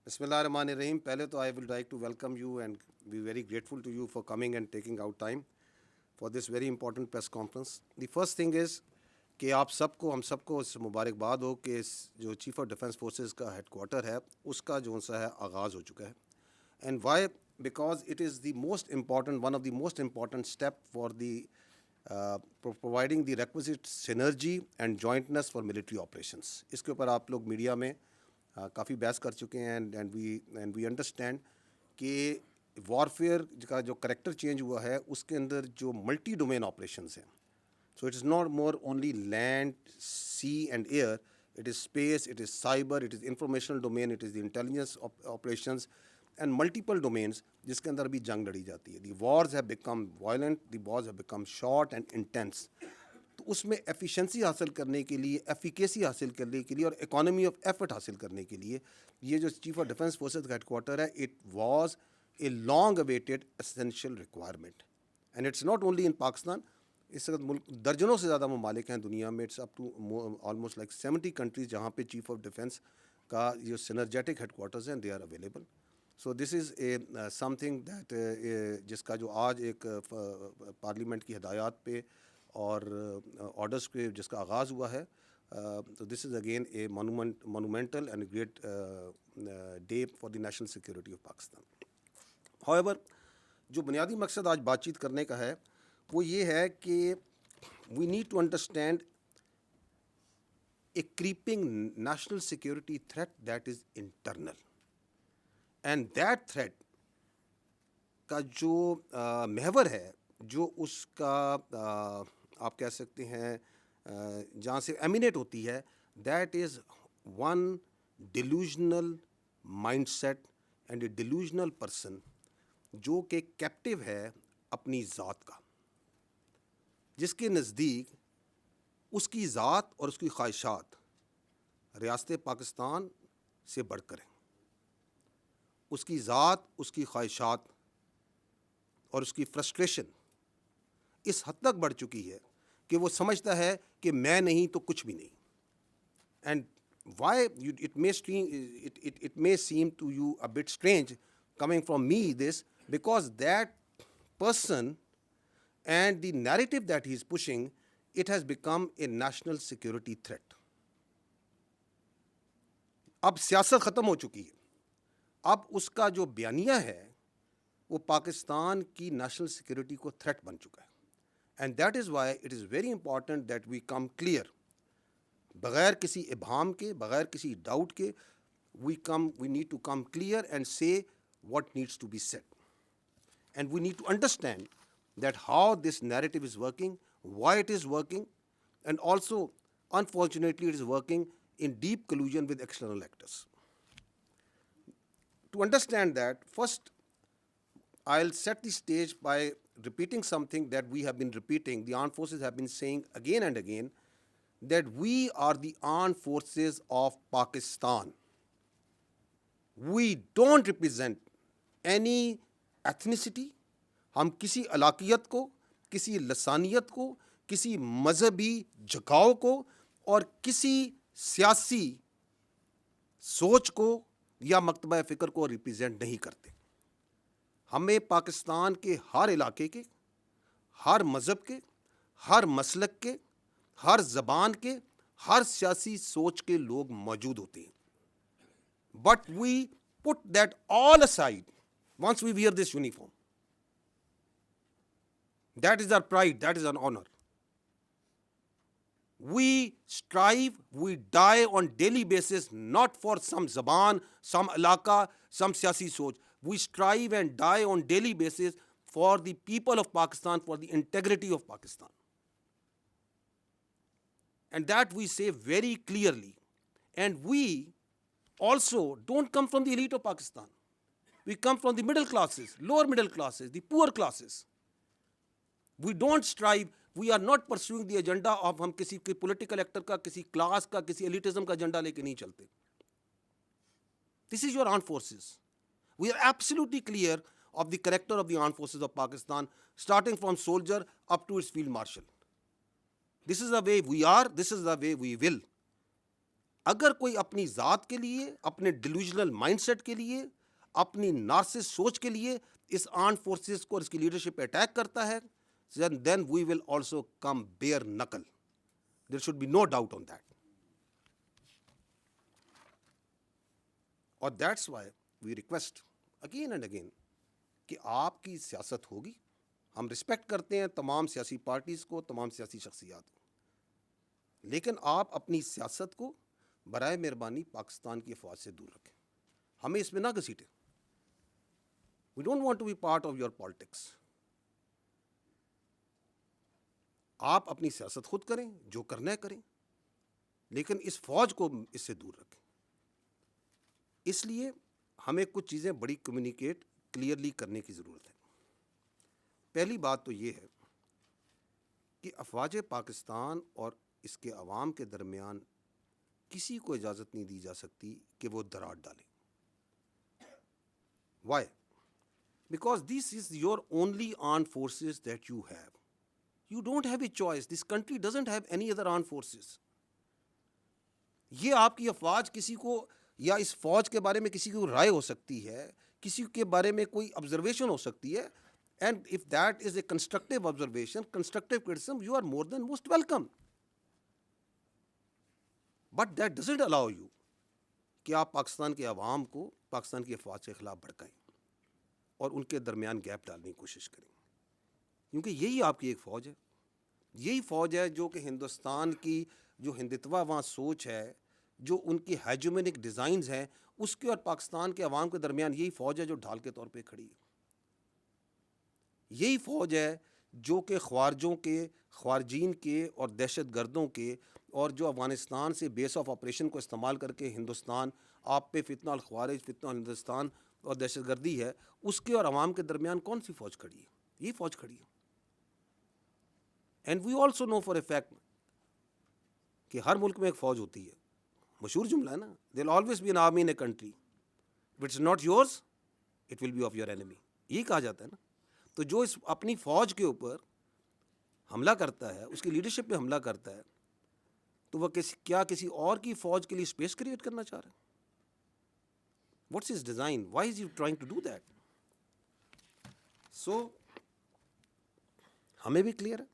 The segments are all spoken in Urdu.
بسم اللہ الرحمن الرحیم. پہلے تو I will like to welcome you and be very grateful to you for coming and taking out time for this very important press conference. The first thing is کہ آپ سب کو ہم سب کو اس مبارکباد ہو کہ جو چیف آف ڈیفینس فورسز کا ہیڈ کوارٹر ہے اس کا جو سا ہے آغاز ہو چکا ہے. And why? Because it is the most important one of the most important step for the providing the requisite synergy and jointness for military operations. اس کے اوپر آپ لوگ میڈیا میں کافی بحث کر چکے ہیں اینڈ وی انڈرسٹینڈ کہ وارفیئر کا جو کریکٹر چینج ہوا ہے اس کے اندر جو ملٹی ڈومین آپریشنز ہیں. So it is not more only land, sea and air, it is space, it is cyber, it is informational domain, it is the intelligence operations and multiple domains جس کے اندر بھی جنگ لڑی جاتی ہے. The wars have become violent, the wars have become short and intense. تو اس میں ایفیشنسی حاصل کرنے کے لیے, ایفیکیسی حاصل کرنے کے لیے اور اکانومی آف ایفرٹ حاصل کرنے کے لیے یہ جو چیف آف ڈیفینس فورسز کا ہیڈ کوارٹر ہے, it was a long awaited essential requirement. And it's not only in Pakistan. اس وقت ملک درجنوں سے زیادہ ممالک ہیں دنیا میں, it's up to almost like 70 countries جہاں پہ چیف آف ڈیفینس کا جو سینرجیٹک ہیڈ کوارٹرز ہیں they are available. So this is a something that جس کا جو آج ایک پارلیمنٹ کی ہدایات پہ اور آرڈرس پہ جس کا آغاز ہوا ہے, تو this is again a monumental and great day for the national security of Pakistan. However, جو بنیادی مقصد آج بات چیت کرنے کا ہے وہ یہ ہے کہ we need to understand a creeping national security threat that is internal. And that threat کا جو محور ہے, جو اس کا آپ کہہ سکتے ہیں جہاں سے ایمینیٹ ہوتی ہے, that is one delusional mind set and a delusional person جو کہ کیپٹیو ہے اپنی ذات کا, جس کے نزدیک اس کی ذات اور اس کی خواہشات ریاست پاکستان سے بڑھ کر ہیں. اس کی ذات, اس کی خواہشات اور اس کی فرسٹریشن اس حد تک بڑھ چکی ہے کہ وہ سمجھتا ہے کہ میں نہیں تو کچھ بھی نہیں. And why it may seem to you a bit strange coming from me this, because that person and the narrative that he is pushing, it has become a national security threat. اب سیاست ختم ہو چکی ہے, اب اس کا جو بیانیہ ہے وہ پاکستان کی نیشنل سیکورٹی کو تھریٹ بن چکا ہے. And that is why it is very important that we come clear, بغیر کسی ابہام کے, بغیر کسی ڈاؤٹ کے, we need to come clear and say what needs to be said. And we need to understand that how this narrative is working, why it is working, and also, unfortunately, it is working in deep collusion with external actors. To understand that, first, I'll set the stage by repeating something that we have been repeating, the armed forces have been saying again and again, that we are the armed forces of Pakistan. We don't represent any ethnicity. ہم کسی علاقیت کو, کسی لسانیت کو, کسی مذہبی جھکاؤ کو اور کسی سیاسی سوچ کو یا مکتبہ فکر کو ریپرزینٹ نہیں کرتے. ہمیں پاکستان کے ہر علاقے کے, ہر مذہب کے, ہر مسلک کے, ہر زبان کے, ہر سیاسی سوچ کے لوگ موجود ہوتے ہیں. But we put that all aside once we wear this uniform. That is our pride, that is our honor. We strive, we die on daily basis, not for some zaban, some alaka, some siyasi soch. We strive and die on daily basis for the people of Pakistan, for the integrity of Pakistan. And that we say very clearly. And we also don't come from the elite of Pakistan. We come from the middle classes, lower middle classes, the poor classes. We don't strive, we are not pursuing the agenda of ہم کسی پولیٹیکل ایکٹر کا, کسی کلاس کا, کسی ایلیٹزم کا ایجنڈا لے کے نہیں چلتے. This is your armed forces. We are absolutely clear of the character of the armed forces of Pakistan, starting from soldier up to its field marshal. This is the way we are, this is the way we will. اگر کوئی اپنی ذات کے لیے, اپنے ڈیلوژنل مائنڈ سیٹ کے لیے, اپنی نارسس سوچ کے لیے اس آرمڈ فورسز کو اور اس کی لیڈرشپ پہ اٹیک کرتا ہے, then we will also come bare knuckle. There should be no doubt on that. اور that's why we request again and again کہ آپ کی سیاست ہوگی. ہم رسپیکٹ کرتے ہیں تمام سیاسی پارٹیز کو, تمام سیاسی شخصیات کو, لیکن آپ اپنی سیاست کو برائے مہربانی پاکستان کی افواج سے دور رکھیں. ہمیں اس میں نہ گھسیٹیں. We don't want to be part of your politics. آپ اپنی سیاست خود کریں, جو کرنا ہے کریں, لیکن اس فوج کو اس سے دور رکھیں. اس لیے ہمیں کچھ چیزیں بڑی کمیونیکیٹ کلیئرلی کرنے کی ضرورت ہے. پہلی بات تو یہ ہے کہ افواج پاکستان اور اس کے عوام کے درمیان کسی کو اجازت نہیں دی جا سکتی کہ وہ درار ڈالیں. Why? Because this is your only armed forces that you have. You don't have a choice. This country doesn't have any other armed forces. یہ آپ کی افواج کسی کو, یا اس فوج کے بارے میں کسی کو رائے ہو سکتی ہے, کسی کے بارے میں کوئی آبزرویشن ہو سکتی ہے, and if that is a constructive observation, constructive criticism, you are more than most welcome. But that doesn't allow you کہ آپ پاکستان کے عوام کو پاکستان کی افواج کے خلاف بھڑکائیں اور ان کے درمیان گیپ ڈالنے کی کوشش کریں, کیونکہ یہی آپ کی ایک فوج ہے. یہی فوج ہے جو کہ ہندوستان کی جو ہندتوا وہاں سوچ ہے, جو ان کی ہیجومینک ڈیزائنز ہیں, اس کے اور پاکستان کے عوام کے درمیان یہی فوج ہے جو ڈھال کے طور پہ کھڑی ہے. یہی فوج ہے جو کہ خوارجوں کے, خوارجین کے اور دہشت گردوں کے, اور جو افغانستان سے بیس آف آپریشن کو استعمال کر کے ہندوستان آپ پہ فتنہ الخوارج, فتنہ ہندوستان اور دہشت گردی ہے, اس کے اور عوام کے درمیان کون سی فوج کھڑی ہے؟ یہی فوج کھڑی ہے. And we also know for a fact کہ ہر ملک میں ایک فوج ہوتی ہے. مشہور جملہ ہے نا, there will always be an army in a country, if it's not yours it will be of your enemy. یہی کہا جاتا ہے نا. تو جو اس اپنی فوج کے اوپر حملہ کرتا ہے, اس کی لیڈرشپ پہ حملہ کرتا ہے, تو وہ کیا کسی اور کی فوج کے لیے اسپیس کریٹ کرنا چاہ رہا ہے؟ What's his design? Why is he trying to do that? So ہمیں بھی کلیئر ہے,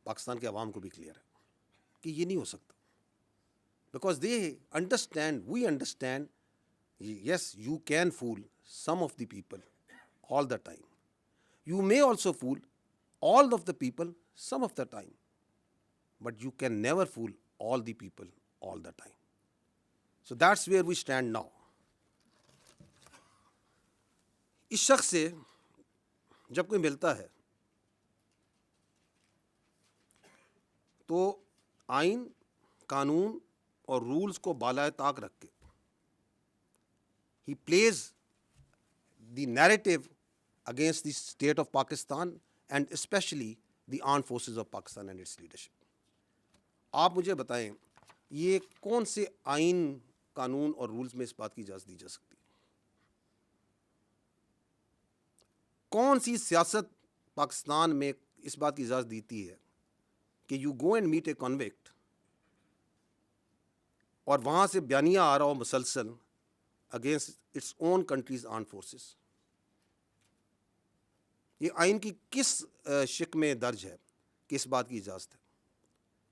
پاکستان کے عوام کو بھی کلیئر ہے کہ یہ نہیں ہو سکتا. Because they understand, we understand, yes you can fool some of the people all the time. You may also fool all of the people some of the time, but you can never fool all the people all the time. So that's where we stand now. اس شخص سے جب کوئی ملتا ہے تو آئین, قانون اور رولز کو بالائے طاق رکھ کے he plays the narrative against the state of Pakistan and especially the armed forces of Pakistan and its leadership. آپ مجھے بتائیں یہ کون سے آئین, قانون اور رولز میں اس بات کی اجازت دی جا سکتی ہے؟ کون سی سیاست پاکستان میں اس بات کی اجازت دیتی ہے کہ you go and meet a convict اور وہاں سے بیانیہ آ رہا ہو مسلسل against its own country's armed forces? یہ آئین کی کس شق میں درج ہے کہ اس بات کی اجازت ہے؟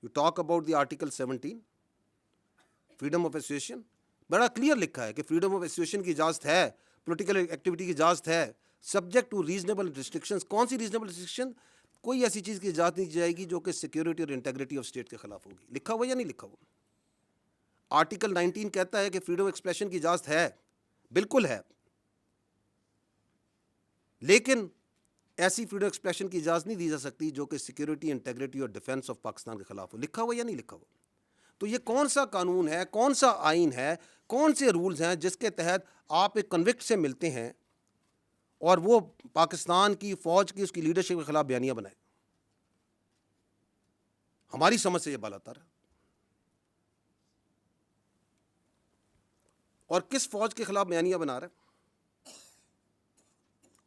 You talk about the article 17, freedom of association. بڑا کلیئر لکھا ہے کہ فریڈم آف ایسوسیشن کی اجازت ہے, پولیٹیکل ایکٹیویٹی کی اجازت ہے, سبجیکٹ ٹو ریزنیبل ریسٹرکشنز. کون سی ریزنیبل ریسٹرکشن؟ کوئی ایسی چیز کی اجازت نہیں دی جائے گی جو کہ سیکیورٹی اور انٹیگریٹی آف اسٹیٹ کے خلاف ہوگی. لکھا ہوا یا نہیں لکھا ہوا؟ آرٹیکل 19 کہتا ہے کہ فریڈم آف ایکسپریشن کی اجازت ہے, بالکل ہے, لیکن ایسی فریڈم ایکسپریشن کی اجازت نہیں دی جا سکتی جو کہ سیکیورٹی, انٹیگریٹی اور ڈیفنس آف پاکستان کے خلاف ہو. لکھا ہوا یا نہیں لکھا ہوا؟ تو یہ کون سا قانون ہے, کون سا آئین ہے, کون سے رولز ہیں جس کے تحت آپ ایک کنوکٹ سے ملتے ہیں اور وہ پاکستان کی فوج کی, اس کی لیڈرشپ کے خلاف بیانیہ بنائے؟ ہماری سمجھ سے یہ بالاتر ہے. اور کس فوج کے خلاف بیانیہ بنا رہا ہے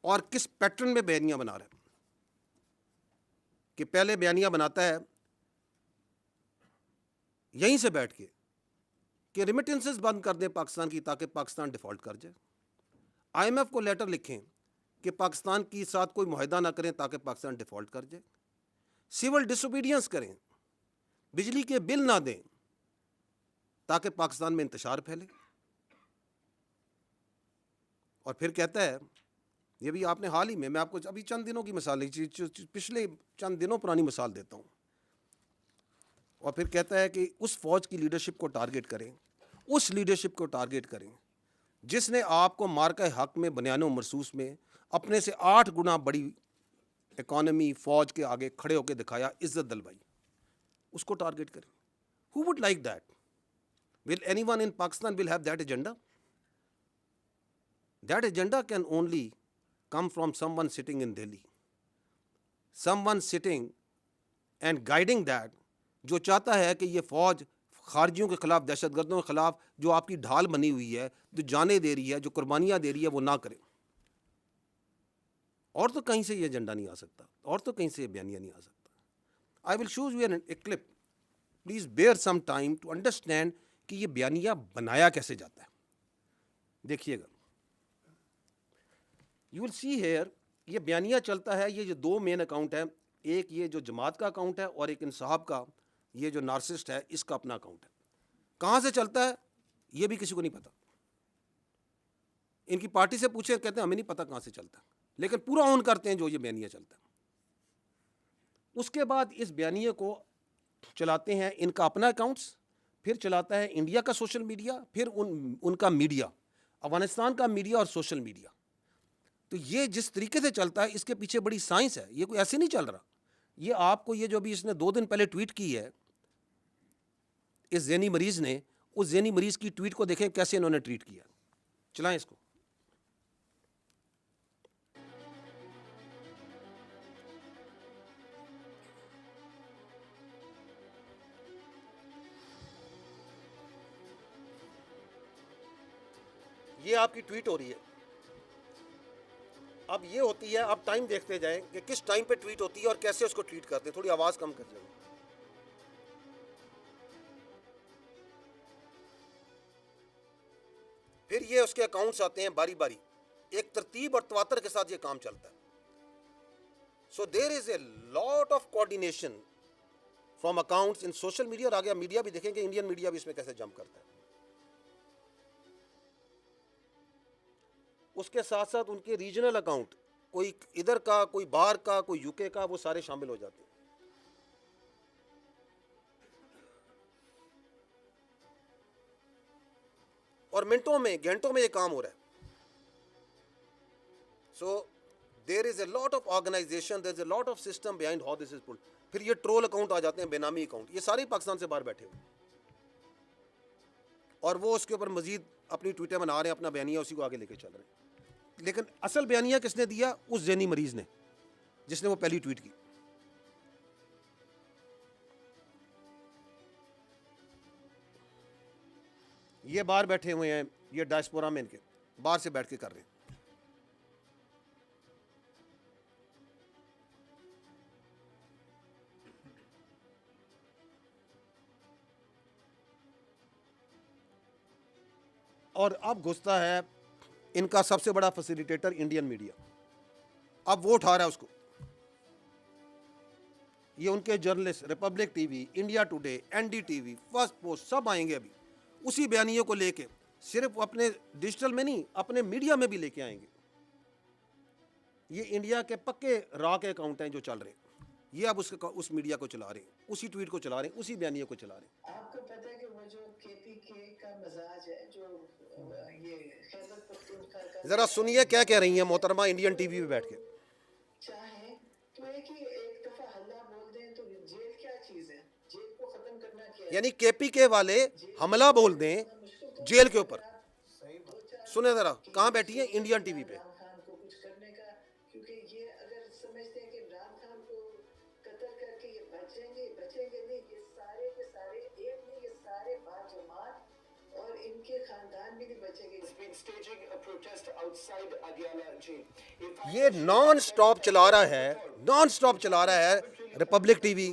اور کس پیٹرن میں بیانیہ بنا رہا ہے؟ کہ پہلے بیانیہ بناتا ہے یہیں سے بیٹھ کے کہ ریمیٹنسز بند کر دیں پاکستان کی تاکہ پاکستان ڈیفالٹ کر جائے. آئی ایم ایف کو لیٹر لکھیں کہ پاکستان کے ساتھ کوئی معاہدہ نہ کریں تاکہ پاکستان ڈیفالٹ کر جائے. سول ڈس اوبیڈینس کریں, بجلی کے بل نہ دیں تاکہ پاکستان میں انتشار پھیلے. اور پھر کہتا ہے, یہ بھی آپ نے حال ہی میں آپ کو ابھی چند دنوں کی مثال پچھلے چند دنوں پرانی مثال دیتا ہوں, اور پھر کہتا ہے کہ اس فوج کی لیڈرشپ کو ٹارگٹ کریں, اس لیڈرشپ کو ٹارگٹ کریں جس نے آپ کو مارکہ حق میں بنیان و مرصوص میں اپنے سے 8 گنا بڑی اکانومی فوج کے آگے کھڑے ہو کے دکھایا, عزت دلوائی, اس کو ٹارگٹ کریں. Who would like that? Will anyone in Pakistan will have that agenda? That agenda can only come from someone sitting in Delhi. Someone sitting and guiding that, جو چاہتا ہے کہ یہ فوج خارجیوں کے خلاف, دہشت گردوں کے خلاف جو آپ کی ڈھال بنی ہوئی ہے, جو جانیں دے رہی ہے, جو قربانیاں دے رہی ہے, وہ نہ کرے. اور تو کہیں سے یہ ایجنڈا نہیں آ سکتا, اور تو کہیں سے یہ بیانیہ نہیں آ سکتا. I will show you a clip. Please bear some time to understand کہ یہ بیانیہ بنایا کیسے جاتا ہے. دیکھیے گا, you will see here, یہ بیانیہ چلتا ہے, یہ جو 2 مین اکاؤنٹ ہے, ایک یہ جو جماعت کا اکاؤنٹ ہے اور ایک انصاف کا, یہ جو نارسسٹ ہے اس کا اپنا اکاؤنٹ ہے. کہاں سے چلتا ہے یہ بھی کسی کو نہیں پتا. ان کی پارٹی سے پوچھیں, کہتے ہیں ہمیں نہیں پتا کہاں سے چلتا ہے, لیکن پورا آن کرتے ہیں جو یہ بیانیہ چلتا ہے. اس کے بعد اس بیانیے کو چلاتے ہیں ان کا اپنا اکاؤنٹس, پھر چلاتا ہے انڈیا کا سوشل میڈیا, پھر ان کا میڈیا, افغانستان کا میڈیا اور سوشل میڈیا. تو یہ جس طریقے سے چلتا ہے اس کے پیچھے بڑی سائنس ہے, یہ کوئی ایسے نہیں چل رہا. یہ آپ کو یہ جو بھی اس نے 2 دن پہلے ٹویٹ کی ہے اس ذہنی مریض نے, اس ذہنی مریض کی ٹویٹ کو دیکھیں کیسے انہوں نے ٹویٹ کیا. چلائیں اس کو. یہ آپ کی ٹویٹ ہو رہی ہے. اب یہ ہوتی ہے, آپ ٹائم دیکھتے جائیں کہ کس ٹائم پہ ٹویٹ ہوتی ہے اور کیسے اس کو ٹویٹ کرتے ہیں. تھوڑی آواز کم کر لیں. پھر یہ اس کے اکاؤنٹس آتے ہیں باری باری, ایک ترتیب اور تواتر کے ساتھ یہ کام چلتا ہے. So there is a lot of coordination from accounts in social media. اور آگے میڈیا بھی دیکھیں کہ انڈین میڈیا بھی اس میں کیسے جمپ کرتا ہے. اس کے ساتھ ساتھ ان کے ریجنل اکاؤنٹ, کوئی ادھر کا, کوئی باہر کا, کوئی یو کے کا, وہ سارے شامل ہو جاتے ہیں. اور منٹوں میں, گھنٹوں میں یہ کام ہو رہا ہے. So there is a lot of organization, there is a lot of system behind how this is pulled. پھر یہ ٹرول اکاؤنٹ آ جاتے ہیں, بے نامی اکاؤنٹ, یہ سارے پاکستان سے باہر بیٹھے ہوئے, اور وہ اس کے اوپر مزید اپنی ٹویٹیں بنا رہے ہیں, اپنا بیانیہ اسی کو آگے لے کے چل رہے ہیں. لیکن اصل بیانیہ کس نے دیا؟ اس ذہنی مریض نے, جس نے وہ پہلی ٹویٹ کی. یہ باہر بیٹھے ہوئے ہیں, یہ ڈائسپورا میں ان کے باہر سے بیٹھ کے کر رہے ہیں. اور اب گھستا ہے ان کا سب سے بڑا فیسیلیٹیٹر انڈین میڈیا. اب وہ اٹھا رہا ہے اس کو. یہ ان کے journalist, Republic T V, India Today, N D T V, Firstpost, سب آئیں گے ابھی اسی بیانیے کو لے کے. صرف اپنے ڈیجیٹل میں نہیں, اپنے میڈیا میں بھی لے کے آئیں گے. یہ انڈیا کے پکے را کے اکاؤنٹ ہیں جو چل رہے ہیں. یہ اب اس میڈیا کو چلا رہے ہیں, اسی ٹویٹ کو چلا رہے ہیں, اسی بیانیے کو چلا رہے ہیں. آپ کو پتہ ہے کہ وہ جو کے پی کے کا مزاج ہے, جو یہ خیبر پختونخوا کا, ذرا سنیے کیا کہہ رہی ہیں محترمہ انڈین ٹی وی پہ بیٹھ کے. چاہیں تو ایک دفعہ حملہ بول دیں تو جیل کیا چیز ہے, جیل کو ختم کرنا کیا ہے. یعنی کے پی کے والے حملہ بول دیں جیل کے اوپر. سنیں ذرا, کہاں بیٹھی ہیں؟ انڈین ٹی وی پہ. عمران خان کو کچھ کرنے کا, کیونکہ یہ اگر سمجھتے ہیں کہ عمران خان کو قتل کر کے یہ بچیں گے نہیں, یہ سارے کے سارے ایک نہیں, یہ سارے باجماعت اور ان کے خاندان بھی نہیں بچیں گے. یہ نان سٹاپ چلا رہا ہے, نان سٹاپ چلا رہا ہے republic T we,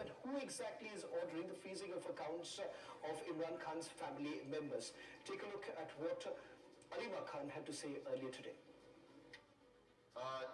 But who exactly is ordering the freezing of accounts of Imran Khan's family members? Take a look at what Alima Khan had to say earlier today.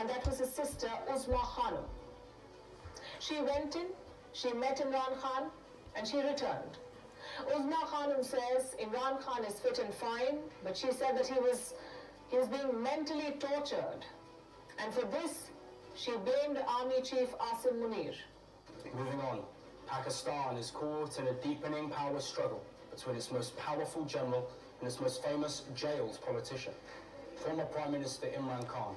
And that was his sister Uzma Khanum. She went in, she met Imran Khan, and she returned. Uzma Khanum says Imran Khan is fit and fine, but she said that he was being mentally tortured, and for this she blamed Army Chief Asim Munir. Moving on, Pakistan is caught in a deepening power struggle between its most powerful general and its most famous jailed politician. Former Prime Minister Imran Khan,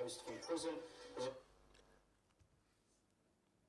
post from prison, was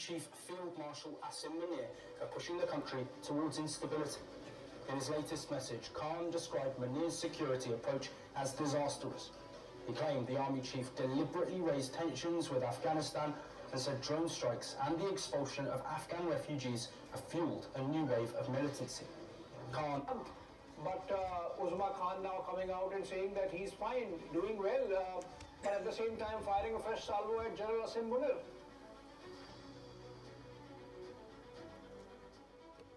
Chief Field Marshal Asim Munir pushing the country towards instability. In his latest message, Khan described Munir's security approach as disastrous. He claimed the army chief deliberately raised tensions with Afghanistan and said drone strikes and the expulsion of Afghan refugees have fueled a new wave of militancy. Khan. But Uzma Khan now coming out and saying that he's fine, doing well, but at the same time firing a fresh salvo at General Asim Munir.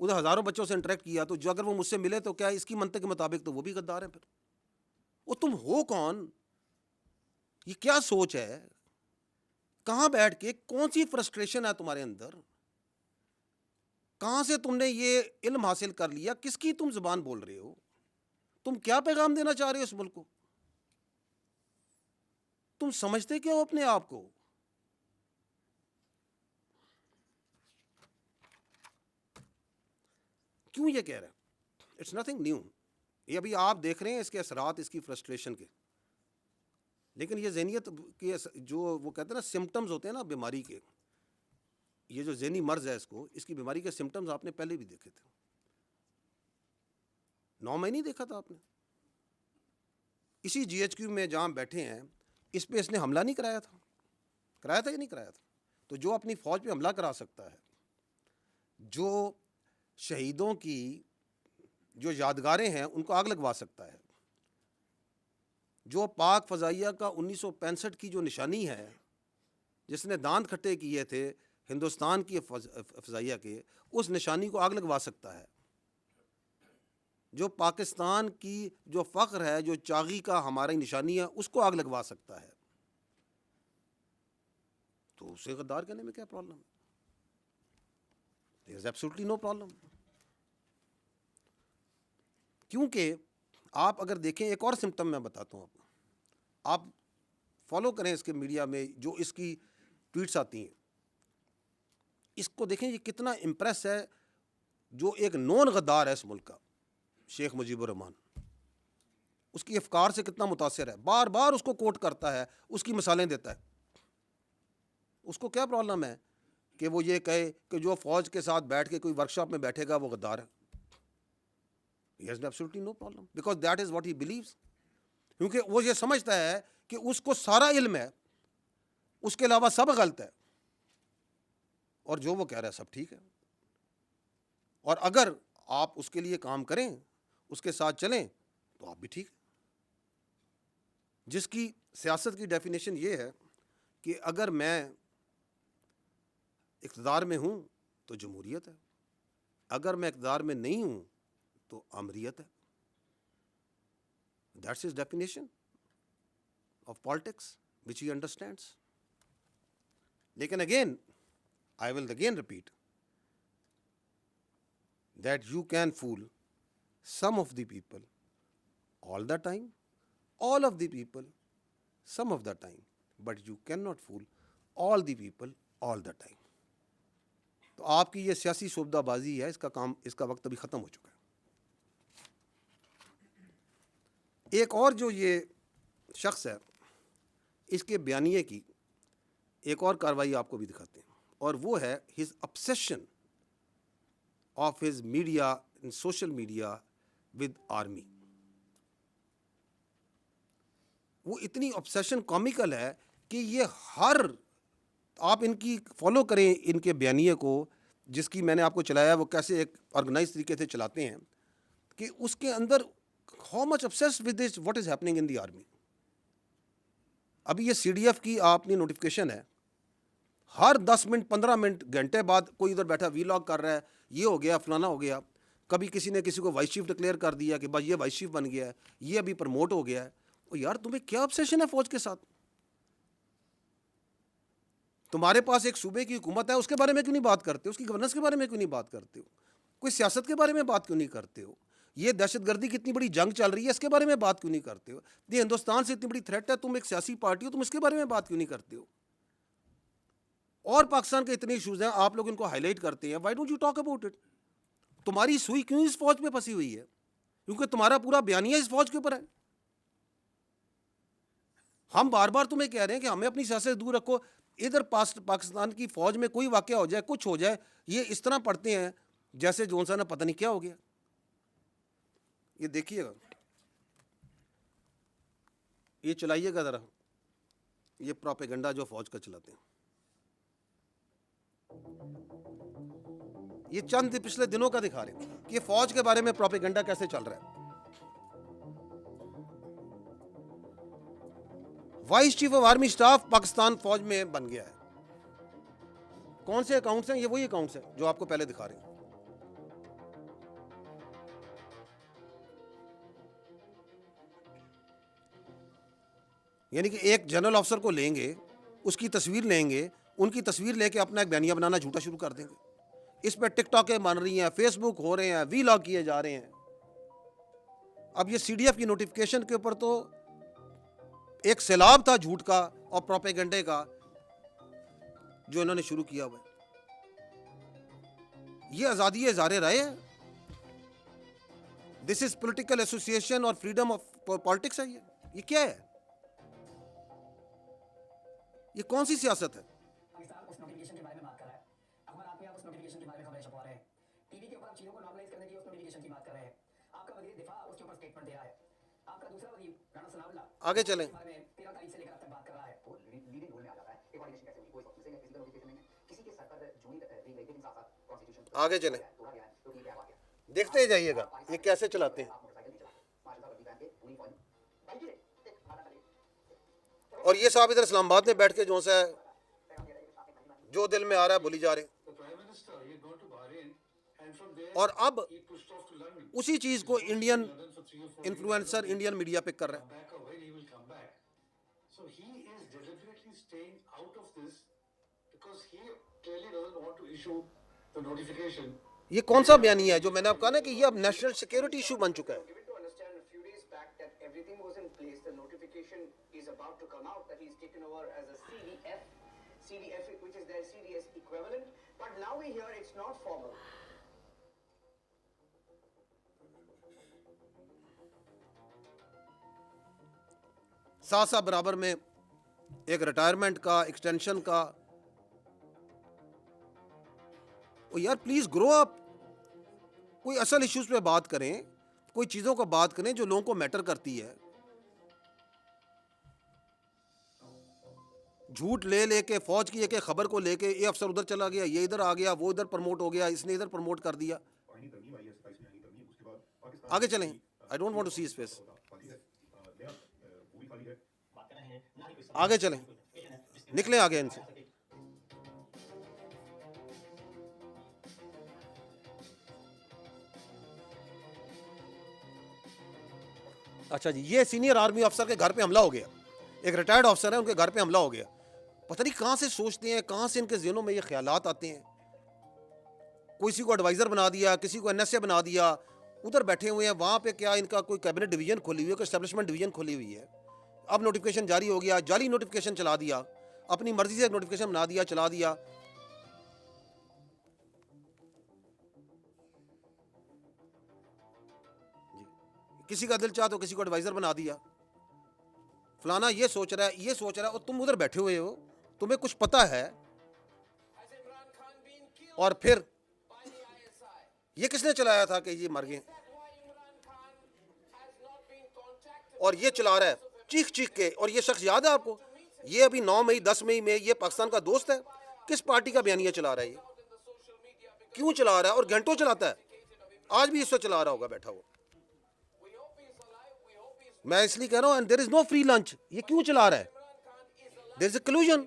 ادھر ہزاروں بچوں سے انٹریکٹ کیا, تو جو اگر وہ مجھ سے ملے تو کیا اس کی منطق کے مطابق تو وہ بھی غدار ہیں پھر. وہ تم ہو کون؟ یہ کیا سوچ ہے؟ کہاں بیٹھ کے کون سی فرسٹریشن ہے تمہارے اندر؟ کہاں سے تم نے یہ علم حاصل کر لیا؟ کس کی تم زبان بول رہے ہو؟ تم کیا پیغام دینا چاہ رہے ہو اس ملک کو؟ تم سمجھتے کیا ہو اپنے آپ کو؟ کیوں یہ کہہ رہا ہے؟ It's nothing new. یہ ابھی آپ دیکھ رہے ہیں اس کے اثرات اس کی فرسٹریشن کے. لیکن یہ ذہنیت کے جو وہ کہتے ہیں نا سمٹمز ہوتے ہیں نا بیماری کے, یہ جو ذہنی مرض ہے اس کی بیماری کے سمٹمز آپ نے پہلے بھی دیکھے تھے. 9 مہینے نہیں دیکھا تھا آپ نے؟ اسی جی ایچ کیو میں جہاں بیٹھے ہیں اس پہ اس نے حملہ نہیں کرایا تھا؟ کرایا تھا یا نہیں کرایا تھا؟ تو جو اپنی فوج پہ حملہ کرا سکتا ہے, جو شہیدوں کی جو یادگاریں ہیں ان کو آگ لگوا سکتا ہے, جو پاک فضائیہ کا 1965 کی جو نشانی ہے جس نے دانت کھٹے کیے تھے ہندوستان کی فضائیہ کے, اس نشانی کو آگ لگوا سکتا ہے, جو پاکستان کی جو فخر ہے, جو چاغی کا ہماری نشانی ہے, اس کو آگ لگوا سکتا ہے, تو اسے غدار کہنے میں کیا پرابلم ہے؟ There is absolutely no problem. کیونکہ آپ اگر دیکھیں ایک اور سمٹم میں بتاتا ہوں آپ فالو کریں اس کے میڈیا میں جو اس کی ٹویٹس آتی ہیں, اس کو دیکھیں یہ کتنا امپریس ہے. جو ایک نون غدار ہے اس ملک کا, شیخ مجیب الرحمان, اس کی افکار سے کتنا متاثر ہے, بار بار اس کو کوٹ کرتا ہے, اس کی مثالیں دیتا ہے. اس کو کیا پرابلم ہے کہ وہ یہ کہے کہ جو فوج کے ساتھ بیٹھ کے کوئی ورکشاپ میں بیٹھے گا وہ غدار ہے؟ He has absolutely no problem because that is what he believes. کیونکہ وہ یہ سمجھتا ہے کہ اس کو سارا علم ہے, اس کے علاوہ سب غلط ہے, اور جو وہ کہہ رہا ہے سب ٹھیک ہے. اور اگر آپ اس کے لیے کام کریں, اس کے ساتھ چلیں, تو آپ بھی ٹھیک. جس کی سیاست کی ڈیفینیشن یہ ہے کہ اگر میں اقتدار میں ہوں تو جمہوریت ہے, اگر میں اقتدار میں نہیں ہوں تو امریت ہے. That's his definition of politics which he understands. لیکن again, I will again repeat that you can fool some of the people all the time, all of the people some of the time, but you cannot fool all the people all the time. تو آپ کی یہ سیاسی شعبدہ بازی ہے, اس کا کام, اس کا وقت ابھی ختم ہو چکا ہے. ایک اور جو یہ شخص ہے, اس کے بیانیے کی ایک اور کاروائی آپ کو بھی دکھاتے ہیں, اور وہ ہے his obsession of his media and social media with army. وہ اتنی obsession comical ہے کہ یہ ہر, آپ ان کی فالو کریں ان کے بیانیے کو, جس کی میں نے آپ کو چلایا وہ کیسے ایک آرگنائز طریقے سے چلاتے ہیں, کہ اس کے اندر how much obsessed with this what is happening in the army. ابھی یہ سی ڈی ایف کی آپ نے نوٹیفیکیشن ہے, ہر 10 منٹ 15 منٹ گھنٹے بعد کوئی ادھر بیٹھا وی لاگ کر رہا ہے, یہ ہو گیا فلانا ہو گیا. کبھی کسی نے کسی کو وائس چیف ڈکلیئر کر دیا کہ بھائی یہ وائس چیف بن گیا ہے, یہ ابھی پروموٹ ہو گیا ہے. اور یار تمہیں کیا obsession ہے فوج کے ساتھ؟ تمہارے پاس ایک صوبے کی حکومت ہے, اس کے بارے میں کیوں نہیں بات کرتے ہو؟ اس کی گورننس کے بارے میں کیوں نہیں بات کرتے ہو؟ کوئی سیاست کے بارے میں بات کیوں نہیں کرتے ہو؟ یہ دہشت گردی کی اتنی بڑی جنگ چل رہی ہے, اس کے بارے میں بات کیوں نہیں کرتے ہو؟ یہ ہندوستان سے اتنی بڑی تھریٹ ہے, تم ایک سیاسی پارٹی ہو, تم اس کے بارے میں بات کیوں نہیں کرتے ہو؟ اور پاکستان کے اتنے ایشوز ہیں, آپ لوگ ان کو ہائی لائٹ کرتے ہیں. Why don't you talk about it? تمہاری سوئی کیوں اس فوج پہ پھنسی ہوئی ہے؟ کیونکہ تمہارا پورا بیانیہ اس فوج کے اوپر ہے. ہم بار بار تمہیں کہہ رہے ہیں کہ ہمیں اپنی سیاست دور رکھو. ادھر پاکستان کی فوج میں کوئی واقعہ ہو جائے, کچھ ہو جائے, یہ اس طرح پڑھتے ہیں جیسے جون سا نا پتہ نہیں کیا ہو گیا. یہ دیکھیے گا, یہ چلائیے گا ذرا, یہ پروپیگنڈا جو فوج کا چلاتے ہیں. یہ چند پچھلے دنوں کا دکھا رہے ہیں کہ یہ فوج کے بارے میں پروپیگنڈا کیسے چل رہا ہے. Vice chief of army staff Pakistan فوج میں بن گیا ہے. کون سے اکاؤنٹس ہیں؟ یہ وہی اکاؤنٹس ہیں جو آپ کو پہلے دکھا رہے ہیں. یعنی کہ ایک جنرل آفیسر کو لیں گے, اس کی تصویر لیں گے, ان کی تصویر لے کے اپنا ایک بیانیہ بنانا جھوٹا شروع کر دیں گے. اس پہ ٹک ٹاکیں بن رہی ہیں, فیس بک ہو رہے ہیں, وی لاگ کیے جا رہے ہیں. اب یہ سی ڈی ایف کی نوٹیفکیشن کے اوپر تو ایک سیلاب تھا جھوٹ کا اور پروپیگنڈے کا جو انہوں نے شروع کیا ہوا ہے. یہ آزادی اظہار رائے ہے, دس از پولیٹیکل ایسوسیشن اور فریڈم آف پالیٹکس ہے. یہ کیا ہے؟ یہ کون سی سیاست ہے؟ پاکستان اس نوٹیفکیشن کے بارے میں بات کر رہا ہے. اخبار آپ اس نوٹیفکیشن کے بارے میں خبریں چھپوا رہے ہیں. ٹی وی کے اوپر چیزوں کو نارملائز کرنے کی اس نوٹیفکیشن کی بات کر رہے ہیں. آپ کا وزیر دفاع اس کے اوپر اسٹیٹمنٹ دے رہا ہے. آپ کا دوسرا وزیر رانا ثناء اللہ آگے چلیں. 13 تاریخ سے لے کر اب تک بات کر رہا ہے. وہ لیڈنگ رول میں آ جاتا ہے. ایک کوارڈینیشن کیسے ہوگی, کوئی کسی کا نوٹیفکیشن نہیں ہے, کسی کے سر پر جوئی دی گئی, لیکن ساتھ ساتھ کانسٹیٹیوشن آگے چلیں, توڑا گیا ہے. تو یہ کیا ہوا گیا؟ دیکھتے جائیے گا یہ کیسے چلاتے ہیں. آپ موٹر سائیکل نہیں چلا, ماشاء اللہ وردی پہن کے پوری فوج بھائی جی ایک آدھا کریے. اور یہ صاحب ادھر اسلام آباد میں بیٹھ کے جو سا جو دل میں آ رہا ہے بولی جا رہے ہیں. اور اب اسی چیز کو انڈین انفلوئنسر انڈین میڈیا پک کر رہے ہیں. یہ کون سا بیانیہ ہے جو میں نے آپ کہا نا کہ یہ اب نیشنل سیکیورٹی ایشو بن چکا ہے. Given to understand a few days back that everything was in place, the notification is about to come out that he's taken over as a CDF, which is their CDS equivalent, but now we hear it's not formal. ساتھ ساتھ برابر میں ایک ریٹائرمنٹ کا, ایکسٹینشن کا. یار پلیز گرو اپ, کوئی اصل ایشوز پہ بات کریں, کوئی چیزوں کو بات کریں جو لوگوں کو میٹر کرتی ہے. جھوٹ لے لے کے فوج کی ایک ایک خبر کو لے کے یہ افسر ادھر چلا گیا, یہ ادھر آ گیا, وہ ادھر پروموٹ ہو گیا, اس نے ادھر پروموٹ کر دیا. آگے چلیں. I don't want to see space. آگے چلیں, نکلیں آگے ان سے. اچھا جی, یہ سینئر آرمی افسر کے گھر پہ حملہ ہو گیا. ایک ریٹائرڈ افسر ہے, ان کے گھر پہ حملہ ہو گیا. پتہ نہیں کہاں سے سوچتے ہیں, کہاں سے ان کے ذہنوں میں یہ خیالات آتے ہیں. کسی کو ایڈوائزر بنا دیا, کسی کو این ایس اے بنا دیا, ادھر بیٹھے ہوئے ہیں. وہاں پہ کیا ان کا کوئی کیبنٹ ڈویژن کھولی ہوئی ہے, کوئی اسٹیبلشمنٹ ڈویژن کھولی ہوئی ہے. اب نوٹیفکیشن جاری ہو گیا, جعلی نوٹیفکیشن چلا دیا, اپنی مرضی سے ایک نوٹیفکیشن بنا دیا, چلا دیا. کسی کا دل چاہ تو کسی کو ایڈوائزر بنا دیا. فلانا یہ سوچ رہا ہے, یہ سوچ رہا ہے, اور تم ادھر بیٹھے ہوئے ہو, تمہیں کچھ پتا ہے. اور پھر یہ کس نے چلایا تھا کہ یہ مر گئے, اور یہ چلا رہا ہے چیخ چیخ کے. اور یہ شخص یاد ہے آپ کو, یہ ابھی 9 مئی 10 مئی میں یہ پاکستان کا دوست ہے. کس پارٹی کا بیانیہ چلا رہا ہے, یہ کیوں چلا رہا ہے, اور گھنٹوں چلاتا ہے. آج بھی اس سے چلا رہا ہوگا بیٹھا ہوا. میں اس لیے کہہ رہا ہوں, دیر از نو فری لنچ. یہ کیوں چلا رہا ہے؟ دیر از اے کلوژن.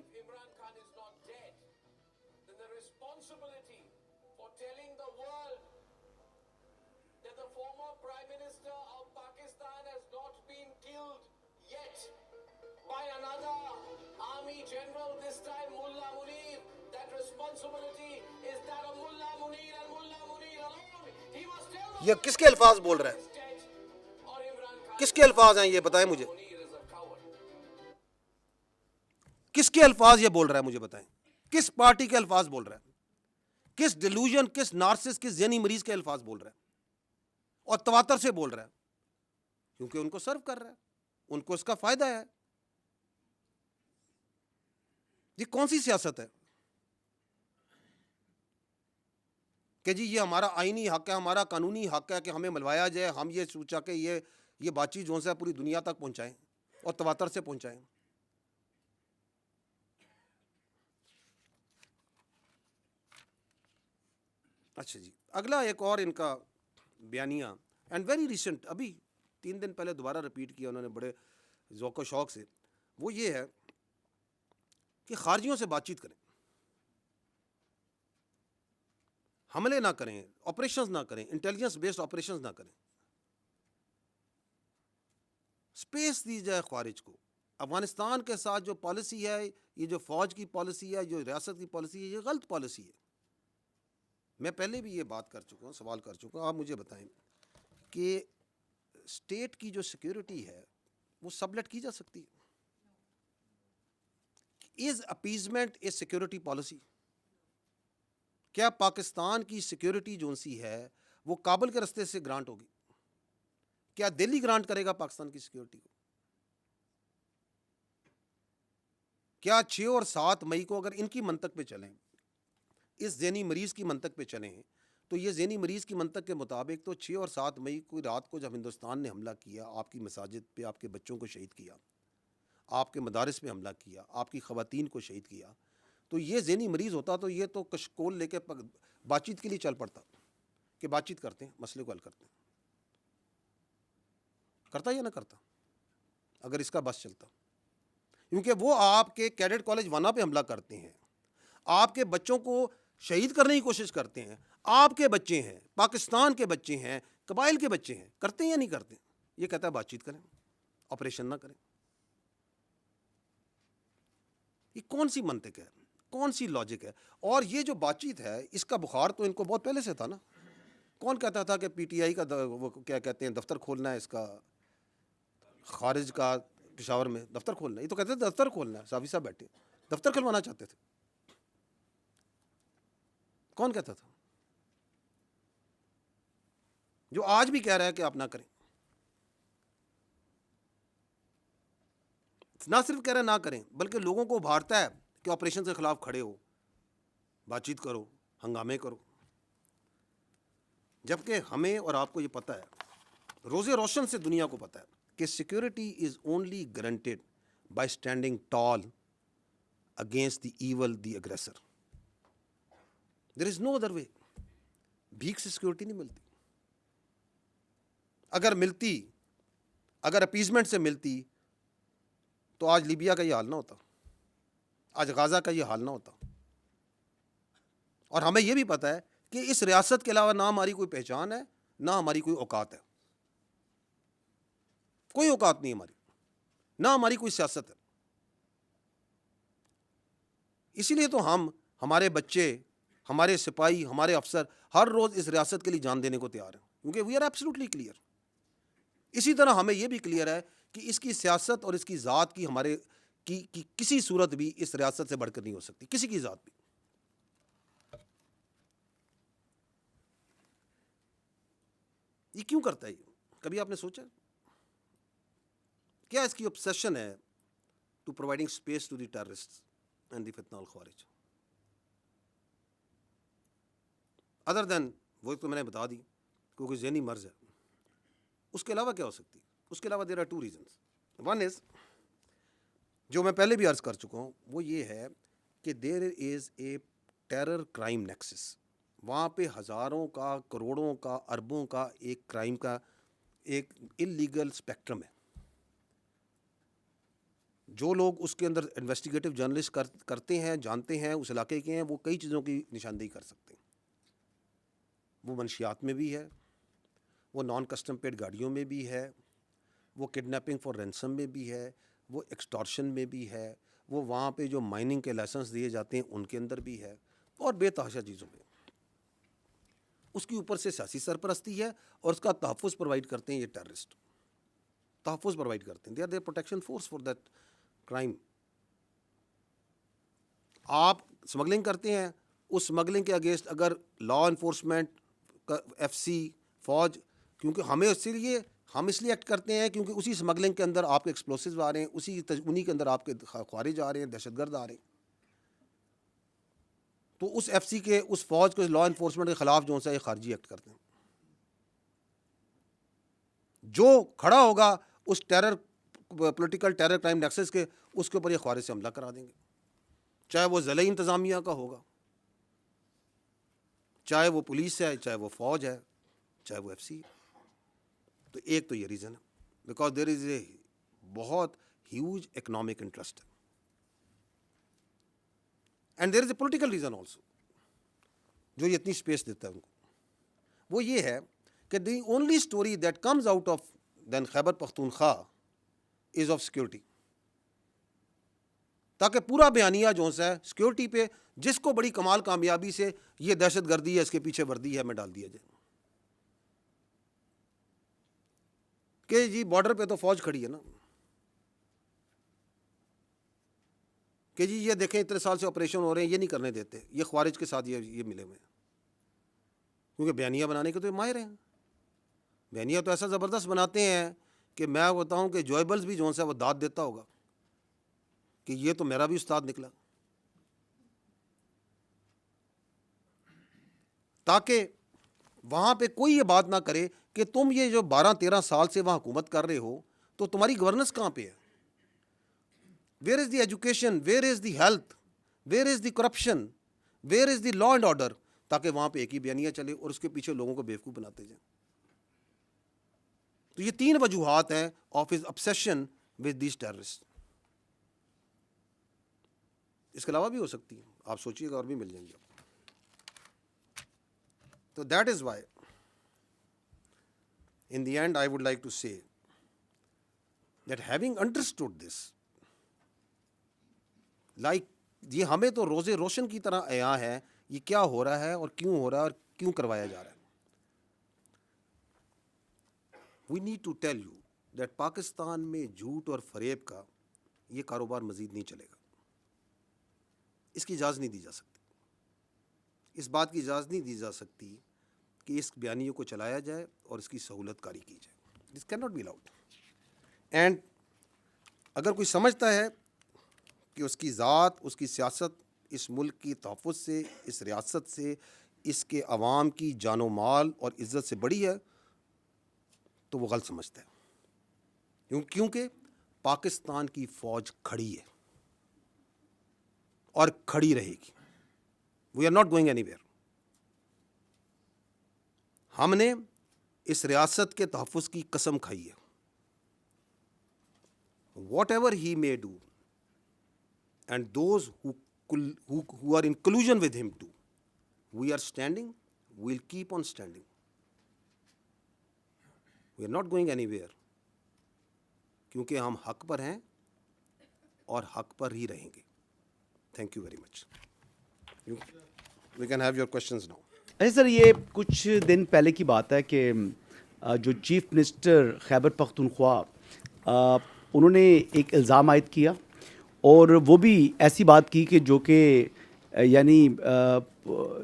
یہ کس کے الفاظ بول رہا ہے, کس کے الفاظ ہیں یہ بتائیں مجھے, کس کے الفاظ یہ بول رہا ہے مجھے بتائیں. کس پارٹی کے الفاظ بول رہا ہے, کس ڈیلوژن, کس نارسس, کس ذہنی مریض کے الفاظ بول رہا ہے, اور تواتر سے بول رہا ہے, کیونکہ ان کو سرو کر رہا ہے, ان کو اس کا فائدہ ہے. یہ کون سی سیاست ہے کہ جی یہ ہمارا آئینی حق ہے, ہمارا قانونی حق ہے کہ ہمیں ملوایا جائے, ہم یہ سوچا کہ یہ بات چیت جو ہے پوری دنیا تک پہنچائیں اور تواتر سے پہنچائیں. اچھا جی, اگلا ایک اور ان کا بیانیہ, اینڈ ویری ریسنٹ, ابھی 3 دن پہلے دوبارہ رپیٹ کیا انہوں نے بڑے ذوق و شوق سے. وہ یہ ہے کہ خارجیوں سے بات چیت کریں, حملے نہ کریں, آپریشنز نہ کریں, انٹیلیجنس بیسڈ آپریشنز نہ کریں, اسپیس دی جائے خارج کو. افغانستان کے ساتھ جو پالیسی ہے، یہ جو فوج کی پالیسی ہے، جو ریاست کی پالیسی ہے، یہ غلط پالیسی ہے. میں پہلے بھی یہ بات کر چکا ہوں، سوال کر چکا ہوں. آپ مجھے بتائیں کہ اسٹیٹ کی جو سیکیورٹی ہے وہ سبلیٹ کی جا سکتی ہے؟ از اپیزمنٹ اے سیکیورٹی پالیسی؟ کیا پاکستان کی سیکیورٹی جو سی ہے وہ کابل کے رستے سے گرانٹ ہوگی؟ کیا دہلی گرانٹ کرے گا پاکستان کی سیکیورٹی کو؟ کیا 6 اور 7 مئی کو اگر ان کی منطق پہ چلیں، اس ذہنی مریض کی منطق پہ چلیں، تو یہ ذہنی مریض کی منطق کے مطابق تو 6 اور 7 مئی کو رات کو جب ہندوستان نے حملہ کیا، آپ کی مساجد پہ آپ کے بچوں کو شہید کیا، آپ کے مدارس پہ حملہ کیا، آپ کی خواتین کو شہید کیا، تو یہ ذہنی مریض ہوتا تو یہ تو کشکول لے کے بات چیت کے لیے چل پڑتا کہ بات چیت کرتے ہیں، مسئلے کو حل کرتے ہیں. کرتا یا نہ کرتا اگر اس کا بس چلتا؟ کیونکہ وہ آپ کے کیڈٹ کالج وانا پہ حملہ کرتے ہیں، آپ کے بچوں کو شہید کرنے کی کوشش کرتے ہیں، آپ کے بچے ہیں، پاکستان کے بچے ہیں، قبائل کے بچے ہیں، کرتے ہیں یا نہیں کرتے؟ یہ کہتا ہے بات چیت کریں، آپریشن نہ کریں. یہ کون سی منطق ہے، کون سی لاجک ہے؟ اور یہ جو بات چیت ہے اس کا بخار تو ان کو بہت پہلے سے تھا نا. کون کہتا تھا کہ پی ٹی آئی کا وہ کیا کہتے ہیں دفتر کھولنا ہے، اس کا خارج کا پشاور میں دفتر کھولنا ہے؟ یہ تو کہتے تھے دفتر کھولنا ہے، صافی صاحب بیٹھے دفتر کھلوانا چاہتے تھے. کون کہتا تھا؟ جو آج بھی کہہ رہا ہے کہ آپ نہ کریں. نہ صرف کہہ رہا ہے نہ کریں، بلکہ لوگوں کو ابھارتا ہے کہ آپریشن کے خلاف کھڑے ہو، بات چیت کرو، ہنگامے کرو. جبکہ ہمیں اور آپ کو یہ پتہ ہے، روز روشن سے دنیا کو پتہ ہے کہ security is only guaranteed by standing tall against the evil the aggressor. There is no other way. بھیک سے سیکیورٹی نہیں ملتی. اگر ملتی، اگر اپیزمنٹ سے ملتی تو آج لیبیا کا یہ حال نہ ہوتا، آج غازہ کا یہ حال نہ ہوتا. اور ہمیں یہ بھی پتہ ہے کہ اس ریاست کے علاوہ نہ ہماری کوئی پہچان ہے، نہ ہماری کوئی اوقات ہے. کوئی اوقات نہیں ہماری، نہ ہماری کوئی سیاست ہے. اسی لیے تو ہمارے بچے، ہمارے سپاہی، ہمارے افسر ہر روز اس ریاست کے لیے جان دینے کو تیار ہیں، کیونکہ وی آر ایبسلیوٹلی کلیئر. اسی طرح ہمیں یہ بھی کلیئر ہے کہ اس کی سیاست اور اس کی ذات کی ہمارے کی کسی صورت بھی اس ریاست سے بڑھ کر نہیں ہو سکتی، کسی کی ذات بھی. یہ کیوں کرتا ہے؟ یہ کبھی آپ نے سوچا کیا اس کی obsession ہے to providing space to the terrorist and the فتنہ الخوارج؟ ادر دین وہ تو میں نے بتا دی کیونکہ ذہنی مرض ہے. اس کے علاوہ کیا ہو سکتی؟ اس کے علاوہ there are 2 reasons. One is جو میں پہلے بھی عرض کر چکا ہوں، وہ یہ ہے کہ دیر is a terror crime nexus. وہاں پہ ہزاروں کا، کروڑوں کا، اربوں کا ایک کرائم کا ایک انلیگل اسپیکٹرم ہے. جو لوگ اس کے اندر انویسٹیگیٹو جرنلسٹ کرتے ہیں، جانتے ہیں، اس علاقے کے ہیں، وہ کئی چیزوں کی نشاندہی کر سکتے ہیں. وہ منشیات میں بھی ہے، وہ نان کسٹم پیڈ گاڑیوں میں بھی ہے، وہ کڈنیپنگ فار رینسم میں بھی ہے، وہ ایکسٹارشن میں بھی ہے، وہ وہاں پہ جو مائننگ کے لائسنس دیے جاتے ہیں ان کے اندر بھی ہے، اور بے تحاشا چیزوں پہ. اس کے اوپر سے سیاسی سرپرستی ہے اور اس کا تحفظ پرووائڈ کرتے ہیں یہ ٹیررسٹ. تحفظ پرووائڈ کرتے ہیں. They are there protection force for that crime. آپ اسمگلنگ کرتے ہیں، اس اسمگلنگ کے اگینسٹ اگر لا انفورسمنٹ کا ایف سی، فوج، کیونکہ ہمیں اس لیے ایکٹ کرتے ہیں کیونکہ اسی اسمگلنگ کے اندر آپ کے ایکسپلوسیوز آ رہے ہیں، انہی کے اندر آپ کے خوارج آ رہے ہیں، دہشت گرد آ رہے ہیں. تو اس ایف سی کے، اس فوج کو، لا انفورسمنٹ کے خلاف جو ہے یہ خارجی ایکٹ کرتے ہیں. جو کھڑا ہوگا اس پولیٹیکل ٹیرر کرائم نیکسس کے، اس کے اوپر یہ خوارج سے حملہ کرا دیں گے، چاہے وہ ضلعی انتظامیہ کا ہوگا، چاہے وہ پولیس ہے، چاہے وہ فوج ہے، چاہے وہ ایف سی ہے. تو ایک تو یہ ریزن ہے، بیکاز دیر از اے بہت ہیوج اکنامک انٹرسٹ ہے. And there is a political reason also جو یہ اتنی اسپیس دیتا ہے ان کو. وہ یہ ہے کہ the only story that comes out of then Khyber Pakhtunkhwa is of security. تاکہ پورا بیانیہ جو ہے سیکیورٹی پہ جس کو بڑی کمال کامیابی سے یہ دہشت گردی ہے, اس کے پیچھے وردی ہے, میں ڈال دیا جائے کہ جی بارڈر پہ تو فوج کھڑی ہے نا, کہ جی یہ دیکھیں اتنے سال سے آپریشن ہو رہے ہیں, یہ نہیں کرنے دیتے, یہ خوارج کے ساتھ یہ ملے ہوئے ہیں, کیونکہ بیانیہ بنانے کے تو یہ ماہر ہیں. بیانیہ تو ایسا زبردست بناتے ہیں کہ میں بتاؤں کہ جوائبلز بھی جو ہے وہ داد دیتا ہوگا کہ یہ تو میرا بھی استاد نکلا, تاکہ وہاں پہ کوئی یہ بات نہ کرے کہ تم یہ جو 12-13 سال سے وہاں حکومت کر رہے ہو تو تمہاری گورننس کہاں پہ ہے, where is the education, where is the health, where is the corruption, where is the law and order, تاکہ وہاں پہ ایک ہی بیانیہ چلے اور اس کے پیچھے لوگوں کو بیوقوف بناتے جائیں. تو یہ 3 وجوہات ہیں of his obsession with these terrorists. اس کے علاوہ بھی ہو سکتی ہیں, آپ سوچیے گا اور بھی مل جائیں گے. تو that is Y in the end I would like to say that having understood this, like یہ ہمیں تو روز روشن کی طرح عیاں ہے یہ کیا ہو رہا ہے اور کیوں ہو رہا ہے اور کیوں کروایا جا رہا ہے. We need to tell you that Pakistan میں جھوٹ اور فریب کا یہ کاروبار مزید نہیں چلے گا, اس کی اجازت نہیں دی جا سکتی, اس بات کی اجازت نہیں دی جا سکتی کہ اس بیانیے کو چلایا جائے اور اس کی سہولت کاری کی جائے. This can not be allowed. And اگر کوئی سمجھتا ہے کہ اس کی ذات, اس کی سیاست اس ملک کی تحفظ سے, اس ریاست سے, اس کے عوام کی جان و مال اور عزت سے بڑی ہے تو وہ غلط سمجھتا ہے, کیونکہ پاکستان کی فوج کھڑی ہے اور کھڑی رہے گی. We are not going anywhere. ہم نے اس ریاست کے تحفظ کی قسم کھائی ہے. What ever he may do and those who are in collusion with him too, we are standing, we'll keep on standing. We are not going anywhere, کیونکہ ہم حق پر ہیں اور حق پر ہی رہیں گے. Thank you very much. We can have your questions now. اچھا سر, یہ کچھ دن پہلے کی بات ہے کہ جو چیف منسٹر خیبر پختونخوا انہوں نے ایک الزام عائد کیا اور وہ بھی ایسی بات کی کہ جو کہ یعنی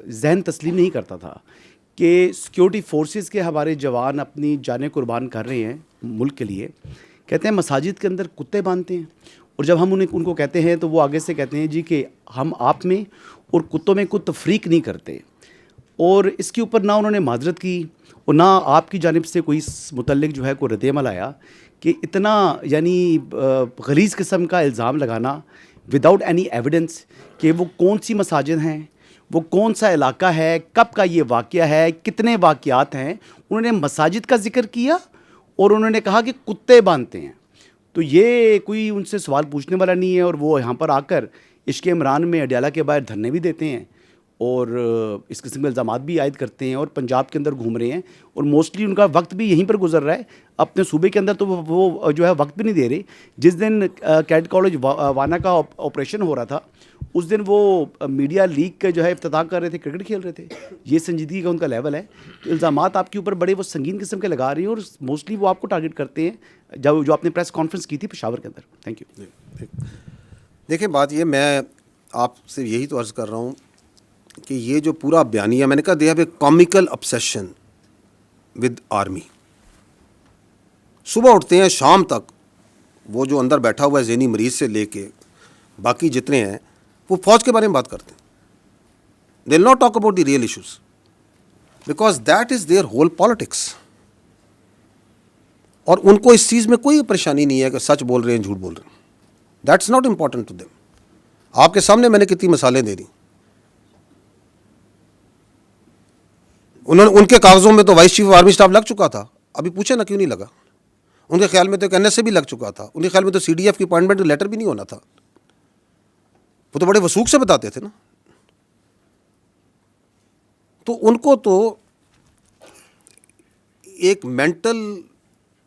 ذہن تسلیم نہیں کرتا تھا کہ سیکیورٹی فورسز کے ہمارے جوان اپنی جانیں قربان کر رہے ہیں ملک کے لیے. کہتے ہیں مساجد کے اندر کتے باندھتے ہیں, اور جب ہم ان کو کہتے ہیں تو وہ آگے سے کہتے ہیں جی کہ ہم آپ میں اور کتوں میں کوئی تفریق نہیں کرتے. اور اس کے اوپر نہ انہوں نے معذرت کی اور نہ آپ کی جانب سے کوئی اس متعلق جو ہے کوئی رد عمل آیا کہ اتنا یعنی غلیظ قسم کا الزام لگانا وداؤٹ اینی ایویڈنس کہ وہ کون سی مساجد ہیں, وہ کون سا علاقہ ہے, کب کا یہ واقعہ ہے, کتنے واقعات ہیں. انہوں نے مساجد کا ذکر کیا اور انہوں نے کہا کہ کتے باندھتے ہیں. تو یہ کوئی ان سے سوال پوچھنے والا نہیں ہے, اور وہ یہاں پر آ کر عشق عمران میں اڈیالہ کے باہر دھرنے بھی دیتے ہیں اور اس قسم کے الزامات بھی عائد کرتے ہیں اور پنجاب کے اندر گھوم رہے ہیں, اور موسٹلی ان کا وقت بھی یہیں پر گزر رہا ہے. اپنے صوبے کے اندر تو وہ جو ہے وقت بھی نہیں دے رہے. جس دن کیڈ کالج وانا کا آپریشن ہو رہا تھا اس دن وہ میڈیا لیگ کا جو ہے افتتاح کر رہے تھے, کرکٹ کھیل رہے تھے. یہ سنجیدگی کا ان کا لیول ہے. الزامات آپ کے اوپر بڑے وہ سنگین قسم کے لگا رہے ہیں اور موسٹلی وہ آپ کو ٹارگٹ کرتے ہیں جو آپ نے پریس کانفرنس کی تھی پشاور کے اندر. Thank you. دیکھیں بات یہ, میں آپ سے یہی تو عرض کر رہا ہوں کہ یہ جو پورا بیانیہ میں نے کہا they have a comical obsession with army. صبح اٹھتے ہیں شام تک وہ جو اندر بیٹھا ہوا ہے ذہنی مریض سے لے کے باقی جتنے ہیں وہ فوج کے بارے میں بات کرتے ہیں. They will not talk about the real issues because that is their whole politics. اور ان کو اس چیز میں کوئی پریشانی نہیں ہے کہ سچ بول رہے ہیں جھوٹ بول رہے ہیں. That's not important to them. آپ کے سامنے میں نے کتنی مثالیں دے دی. ان کے کاغذوں میں تو vice chief of army staff لگ چکا تھا, ابھی پوچھے نا کیوں نہیں لگا. ان کے خیال میں تو ایک این ایس اے بھی لگ چکا تھا, ان کے خیال میں تو سی ڈی ایف کی اپوائنٹمنٹ لیٹر بھی نہیں ہونا تھا. وہ تو بڑے وثوق سے بتاتے تھے نا. تو ان کو تو ایک مینٹل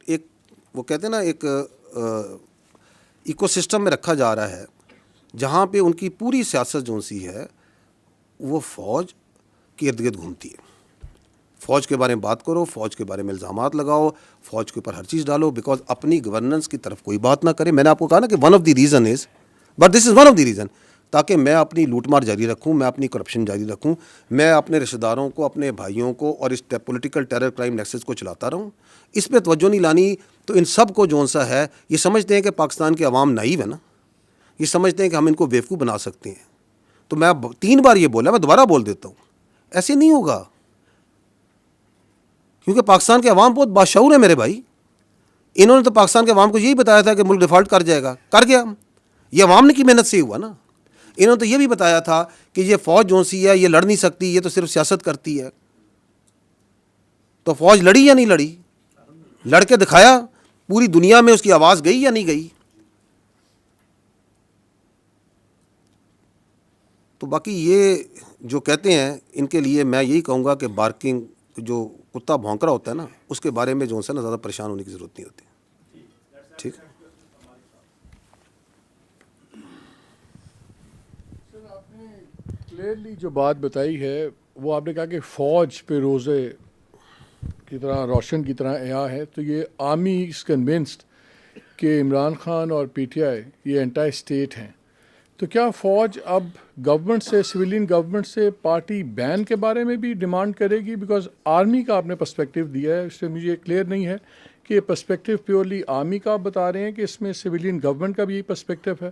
ایک وہ کہتے ہیں نا ایک ایکو سسٹم میں رکھا جا رہا ہے جہاں پہ ان کی پوری سیاست جو سی ہے وہ فوج کے ارد گرد گھومتی ہے. فوج کے بارے میں بات کرو, فوج کے بارے میں الزامات لگاؤ, فوج کے اوپر ہر چیز ڈالو, بیکاز اپنی گورننس کی طرف کوئی بات نہ کرے. میں نے آپ کو کہا نا کہ one of the reason is, but this is one of the reason, تاکہ میں اپنی لوٹ مار جاری رکھوں, میں اپنی کرپشن جاری رکھوں, میں اپنے رشتہ داروں کو, اپنے بھائیوں کو اور اس پولیٹیکل ٹیرر کرائم نیکسس کو چلاتا رہوں. اس پہ توجہ نہیں لانی. تو ان سب کو جو سا ہے, یہ سمجھتے ہیں کہ پاکستان کے عوام نائیو ہے نا, یہ سمجھتے ہیں کہ ہم ان کو بیوقوف بنا سکتے ہیں. تو میں 3 بار یہ بولا, میں دوبارہ بول دیتا ہوں, ایسے نہیں ہوگا. کیونکہ پاکستان کے عوام بہت باشعور ہے میرے بھائی. انہوں نے تو پاکستان کے عوام کو یہی بتایا تھا کہ ملک ڈیفالٹ کر جائے گا, کر گیا. یہ عوام نے کی محنت سے ہوا نا. انہوں نے تو یہ بھی بتایا تھا کہ یہ فوج جو سی ہے یہ لڑ نہیں سکتی, یہ تو صرف سیاست کرتی ہے. تو فوج لڑی یا نہیں لڑی؟ لڑ کے دکھایا. پوری دنیا میں اس کی آواز گئی یا نہیں گئی؟ تو باقی یہ جو کہتے ہیں ان کے لیے میں یہی کہوں گا کہ بارکنگ, جو کتا بھونک رہا ہوتا ہے نا, اس کے بارے میں جو ہے نا زیادہ پریشان ہونے کی ضرورت نہیں ہوتی. ٹھیک ہے. سر آپ نے کلیئرلی جو بات بتائی ہے وہ آپ نے کہا کہ فوج پہ روزے کی طرح روشن کی طرح عیاں ہے. تو یہ آرمی از کنونسڈ کہ عمران خان اور پی ٹی آئی یہ انٹائی اسٹیٹ ہیں. تو کیا فوج اب گورنمنٹ سے, سویلین گورنمنٹ سے پارٹی بین کے بارے میں بھی ڈیمانڈ کرے گی؟ بیکاز آرمی کا آپ نے پرسپیکٹیو دیا ہے, اس سے مجھے کلیئر نہیں ہے کہ یہ پرسپیکٹیو پیورلی آرمی کا آپ بتا رہے ہیں کہ اس میں سویلین گورنمنٹ کا بھی یہی پرسپیکٹیو ہے.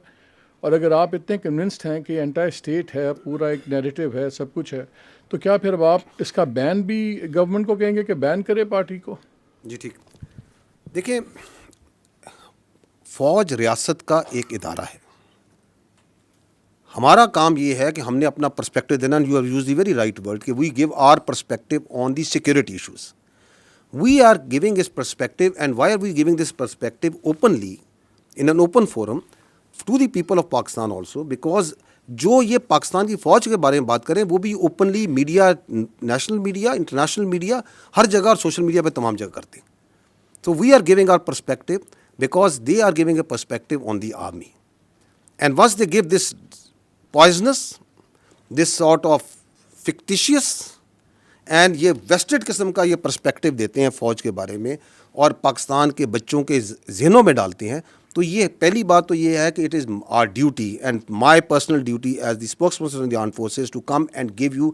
اور اگر آپ اتنے کنونسڈ ہیں کہ انٹائر اسٹیٹ ہے, پورا ایک نیریٹو ہے, سب کچھ ہے, تو کیا پھر اب آپ اس کا بین بھی گورنمنٹ کو کہیں گے کہ بین کرے پارٹی کو؟ جی ٹھیک. دیکھیں, فوج ریاست کا ایک ادارہ ہے. ہمارا کام یہ ہے کہ ہم نے اپنا پرسپیکٹو دینا. You have use the very right word کہ we give our perspective on the security issues. We are giving this perspective, and why are we giving this perspective openly in an open forum to the people of Pakistan also, because جو یہ پاکستان کی فوج کے بارے میں بات کریں وہ بھی openly media, national media, international media, ہر جگہ اور سوشل میڈیا پہ تمام جگہ کرتے ہیں. So we are giving our perspective because they are giving a perspective on the army. And once they give this poisonous, this sort of fictitious and یہ ویسٹڈ قسم کا یہ پرسپیکٹیو دیتے ہیں فوج کے بارے میں اور پاکستان کے بچوں کے ذہنوں میں ڈالتے ہیں, تو یہ پہلی بات تو یہ ہے کہ it is our duty and my personal duty as the spokesperson of the armed forces to come and give you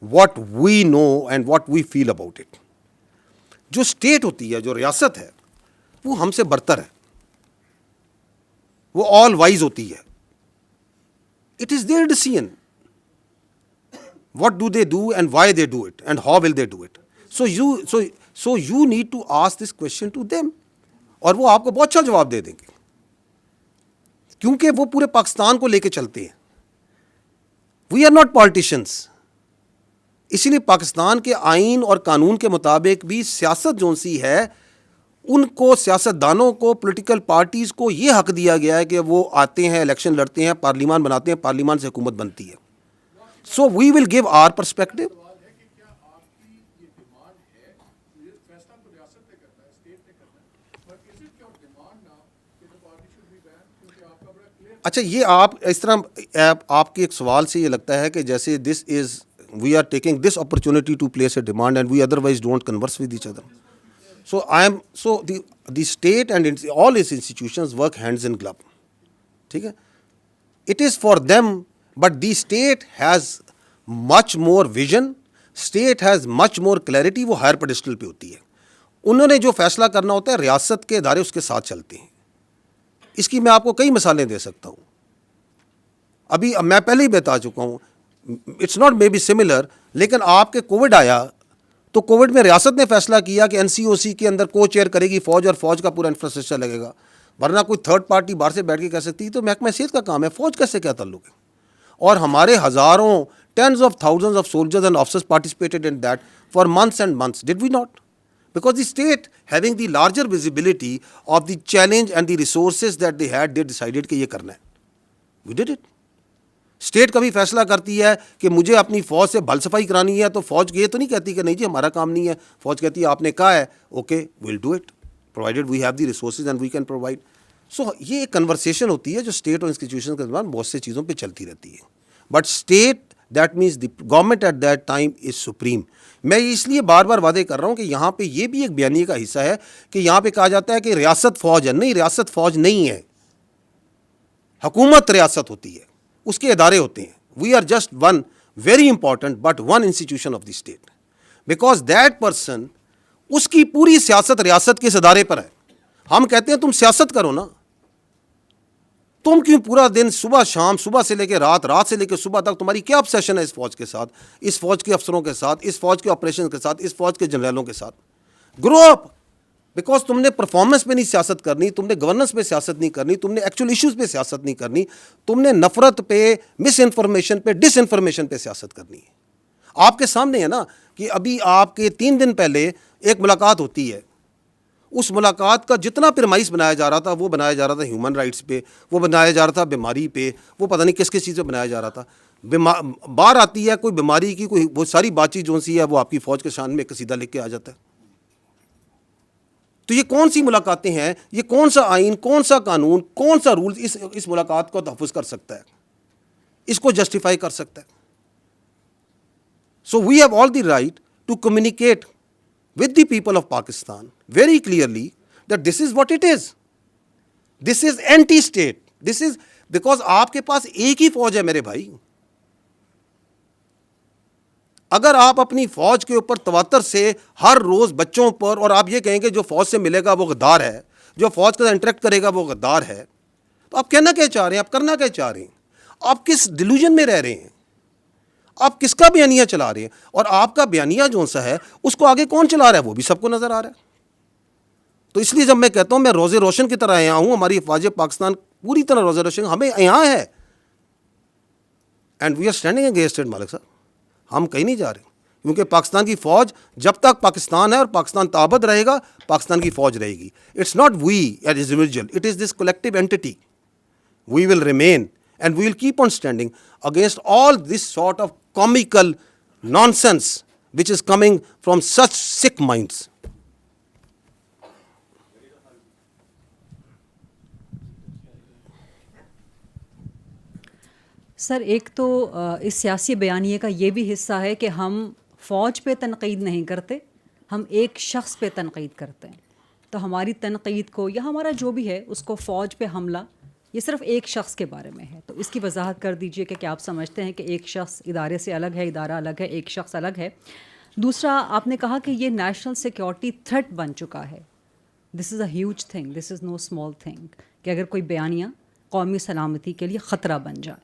what we know and what we feel about it. جو اسٹیٹ ہوتی ہے, جو ریاست ہے, وہ ہم سے برتر ہے, وہ آل وائز ہوتی ہے. It is there decision what do they do and why they do it and how will they do it. So you need to ask this question to them, اور وہ آپ کو بہت اچھا جواب دے دیں گے کیونکہ وہ پورے پاکستان کو لے کے چلتے ہیں. We are not politicians. اسی لیے پاکستان کے آئین اور قانون کے مطابق بھی سیاست جو سی ہے ان کو, سیاست دانوں کو, پولیٹیکل پارٹیز کو یہ حق دیا گیا ہے کہ وہ آتے ہیں, الیکشن لڑتے ہیں, پارلیمان بناتے ہیں, پارلیمان سے حکومت بنتی ہے. So we will give our perspective. اچھا, یہ آپ اس طرح آپ کے ایک سوال سے یہ لگتا ہے کہ جیسے this is we are taking this opportunity to place a demand and we otherwise don't converse with each other. So the state and all its institutions work hands in glove. ٹھیک ہے, it is for them. But the state has much more vision, state has much more clarity, وہ ہائر پیڈسٹل پہ ہوتی ہے. انہوں نے جو فیصلہ کرنا ہوتا ہے ریاست کے ادارے اس کے ساتھ چلتے ہیں. اس کی میں آپ کو کئی مثالیں دے سکتا ہوں, ابھی میں پہلے ہی بتا چکا ہوں. It's not maybe similar, لیکن آپ کے کووڈ آیا تو کووڈ میں ریاست نے فیصلہ کیا کہ NCOC کے اندر کو چیئر کرے گی فوج اور فوج کا پورا انفراسٹرکچر لگے گا, ورنہ کوئی تھرڈ پارٹی باہر سے بیٹھ کے کہہ سکتی. تو محکمہ صحت کا کام ہے, فوج کا سے کیا تعلق ہے؟ اور ہمارے ہزاروں, tens of thousands of soldiers and officers participated in that for months and months. Did we not? Because the state having the larger visibility of the challenge and the resources that they had, they decided کہ یہ کرنا ہے. We did it. اسٹیٹ کبھی فیصلہ کرتی ہے کہ مجھے اپنی فوج سے بھل صفائی کرانی ہے تو فوج یہ تو نہیں کہتی کہ نہیں جی ہمارا کام نہیں ہے. فوج کہتی ہے آپ نے کہا ہے, okay we'll do it provided we have the resources and we can provide. So یہ ایک کنورسیشن ہوتی ہے جو اسٹیٹ اور انسٹیٹیوشن کے درمیان بہت سی چیزوں پہ چلتی رہتی ہے. But state that means the government at that time is supreme. میں اس لیے بار بار وعدے کر رہا ہوں کہ یہاں پہ یہ بھی ایک بیانیے کا حصہ ہے کہ یہاں پہ کہا جاتا ہے کہ ریاست فوج ہے. نہیں, ریاست فوج نہیں ہے, حکومت ریاست ہوتی ہے, اس کے ادارے ہوتے ہیں. We are just one very important but one institution of the state, because that person, اس کی پوری سیاست ریاست کے اس ادارے پر ہے. ہم کہتے ہیں تم سیاست کرو نا, تم کیوں پورا دن صبح شام, صبح سے لے کے رات, رات سے لے کے صبح تک تمہاری کیا obsession ہے اس فوج کے ساتھ, اس فوج کے افسروں کے ساتھ, اس فوج کے آپریشن کے ساتھ, اس فوج کے جنرلوں کے ساتھ. گرو اپ, بیکاز تم نے پرفارمنس پہ نہیں سیاست کرنی, تم نے گورننس پہ سیاست نہیں کرنی, تم نے ایکچوئل ایشوز پہ سیاست نہیں کرنی, تم نے نفرت پہ, مس انفارمیشن پہ, ڈس انفارمیشن پہ سیاست کرنی ہے. آپ کے سامنے ہے نا کہ ابھی آپ کے 3 دن پہلے ایک ملاقات ہوتی ہے. اس ملاقات کا جتنا پرمائس بنایا جا رہا تھا وہ بنایا جا رہا تھا ہیومن رائٹس پہ, وہ بنایا جا رہا تھا بیماری پہ, وہ پتہ نہیں کس کس چیز پہ بنایا جا رہا تھا. بار آتی ہے کوئی بیماری کی, کوئی وہ ساری بات چیت جو سی ہے وہ آپ کی فوج کے شان میں قصیدہ لکھ کے آ جاتا ہے. تو یہ کون سی ملاقاتیں ہیں, یہ کون سا آئین, کون سا قانون, کون سا رول اس ملاقات کو تحفظ کر سکتا ہے, اس کو جسٹیفائی کر سکتا ہے؟ So we have all the right to communicate with the people of Pakistan very clearly that this is what it is. This is anti-state. This is because آپ کے پاس ایک ہی فوج ہے میرے بھائی. اگر آپ اپنی فوج کے اوپر تواتر سے ہر روز بچوں پر, اور آپ یہ کہیں گے جو فوج سے ملے گا وہ غدار ہے, جو فوج کے ساتھ انٹریکٹ کرے گا وہ غدار ہے, تو آپ کہنا کیا چاہ رہے ہیں, آپ کرنا کیا چاہ رہے ہیں, آپ کس ڈیلوژن میں رہ رہے ہیں, آپ کس کا بیانیہ چلا رہے ہیں, اور آپ کا بیانیہ جو سا ہے اس کو آگے کون چلا رہا ہے وہ بھی سب کو نظر آ رہا ہے. تو اس لیے جب میں کہتا ہوں میں روزے روشن کی طرح یہاں ہوں, ہماری افواج پاکستان پوری طرح روزے روشن ہمیں یہاں ہے, and we are standing against it. Malik صاحب, ہم کہیں نہیں جا رہے, کیونکہ پاکستان کی فوج جب تک پاکستان ہے اور پاکستان تابد رہے گا, پاکستان کی فوج رہے گی. It's not we as individual, it is this collective entity. We will remain and we will keep on standing against all this sort of comical nonsense which is coming from such sick minds. سر, ایک تو اس سیاسی بیانیے کا یہ بھی حصہ ہے کہ ہم فوج پہ تنقید نہیں کرتے, ہم ایک شخص پہ تنقید کرتے ہیں. تو ہماری تنقید کو یا ہمارا جو بھی ہے اس کو فوج پہ حملہ یہ صرف ایک شخص کے بارے میں ہے. تو اس کی وضاحت کر دیجئے کہ کیا آپ سمجھتے ہیں کہ ایک شخص ادارے سے الگ ہے, ادارہ الگ ہے, ایک شخص الگ ہے. دوسرا, آپ نے کہا کہ یہ نیشنل سیکیورٹی تھریٹ بن چکا ہے. This is a huge thing, this is no small thing, کہ اگر کوئی بیانیہ قومی سلامتی کے لیے خطرہ بن جائے.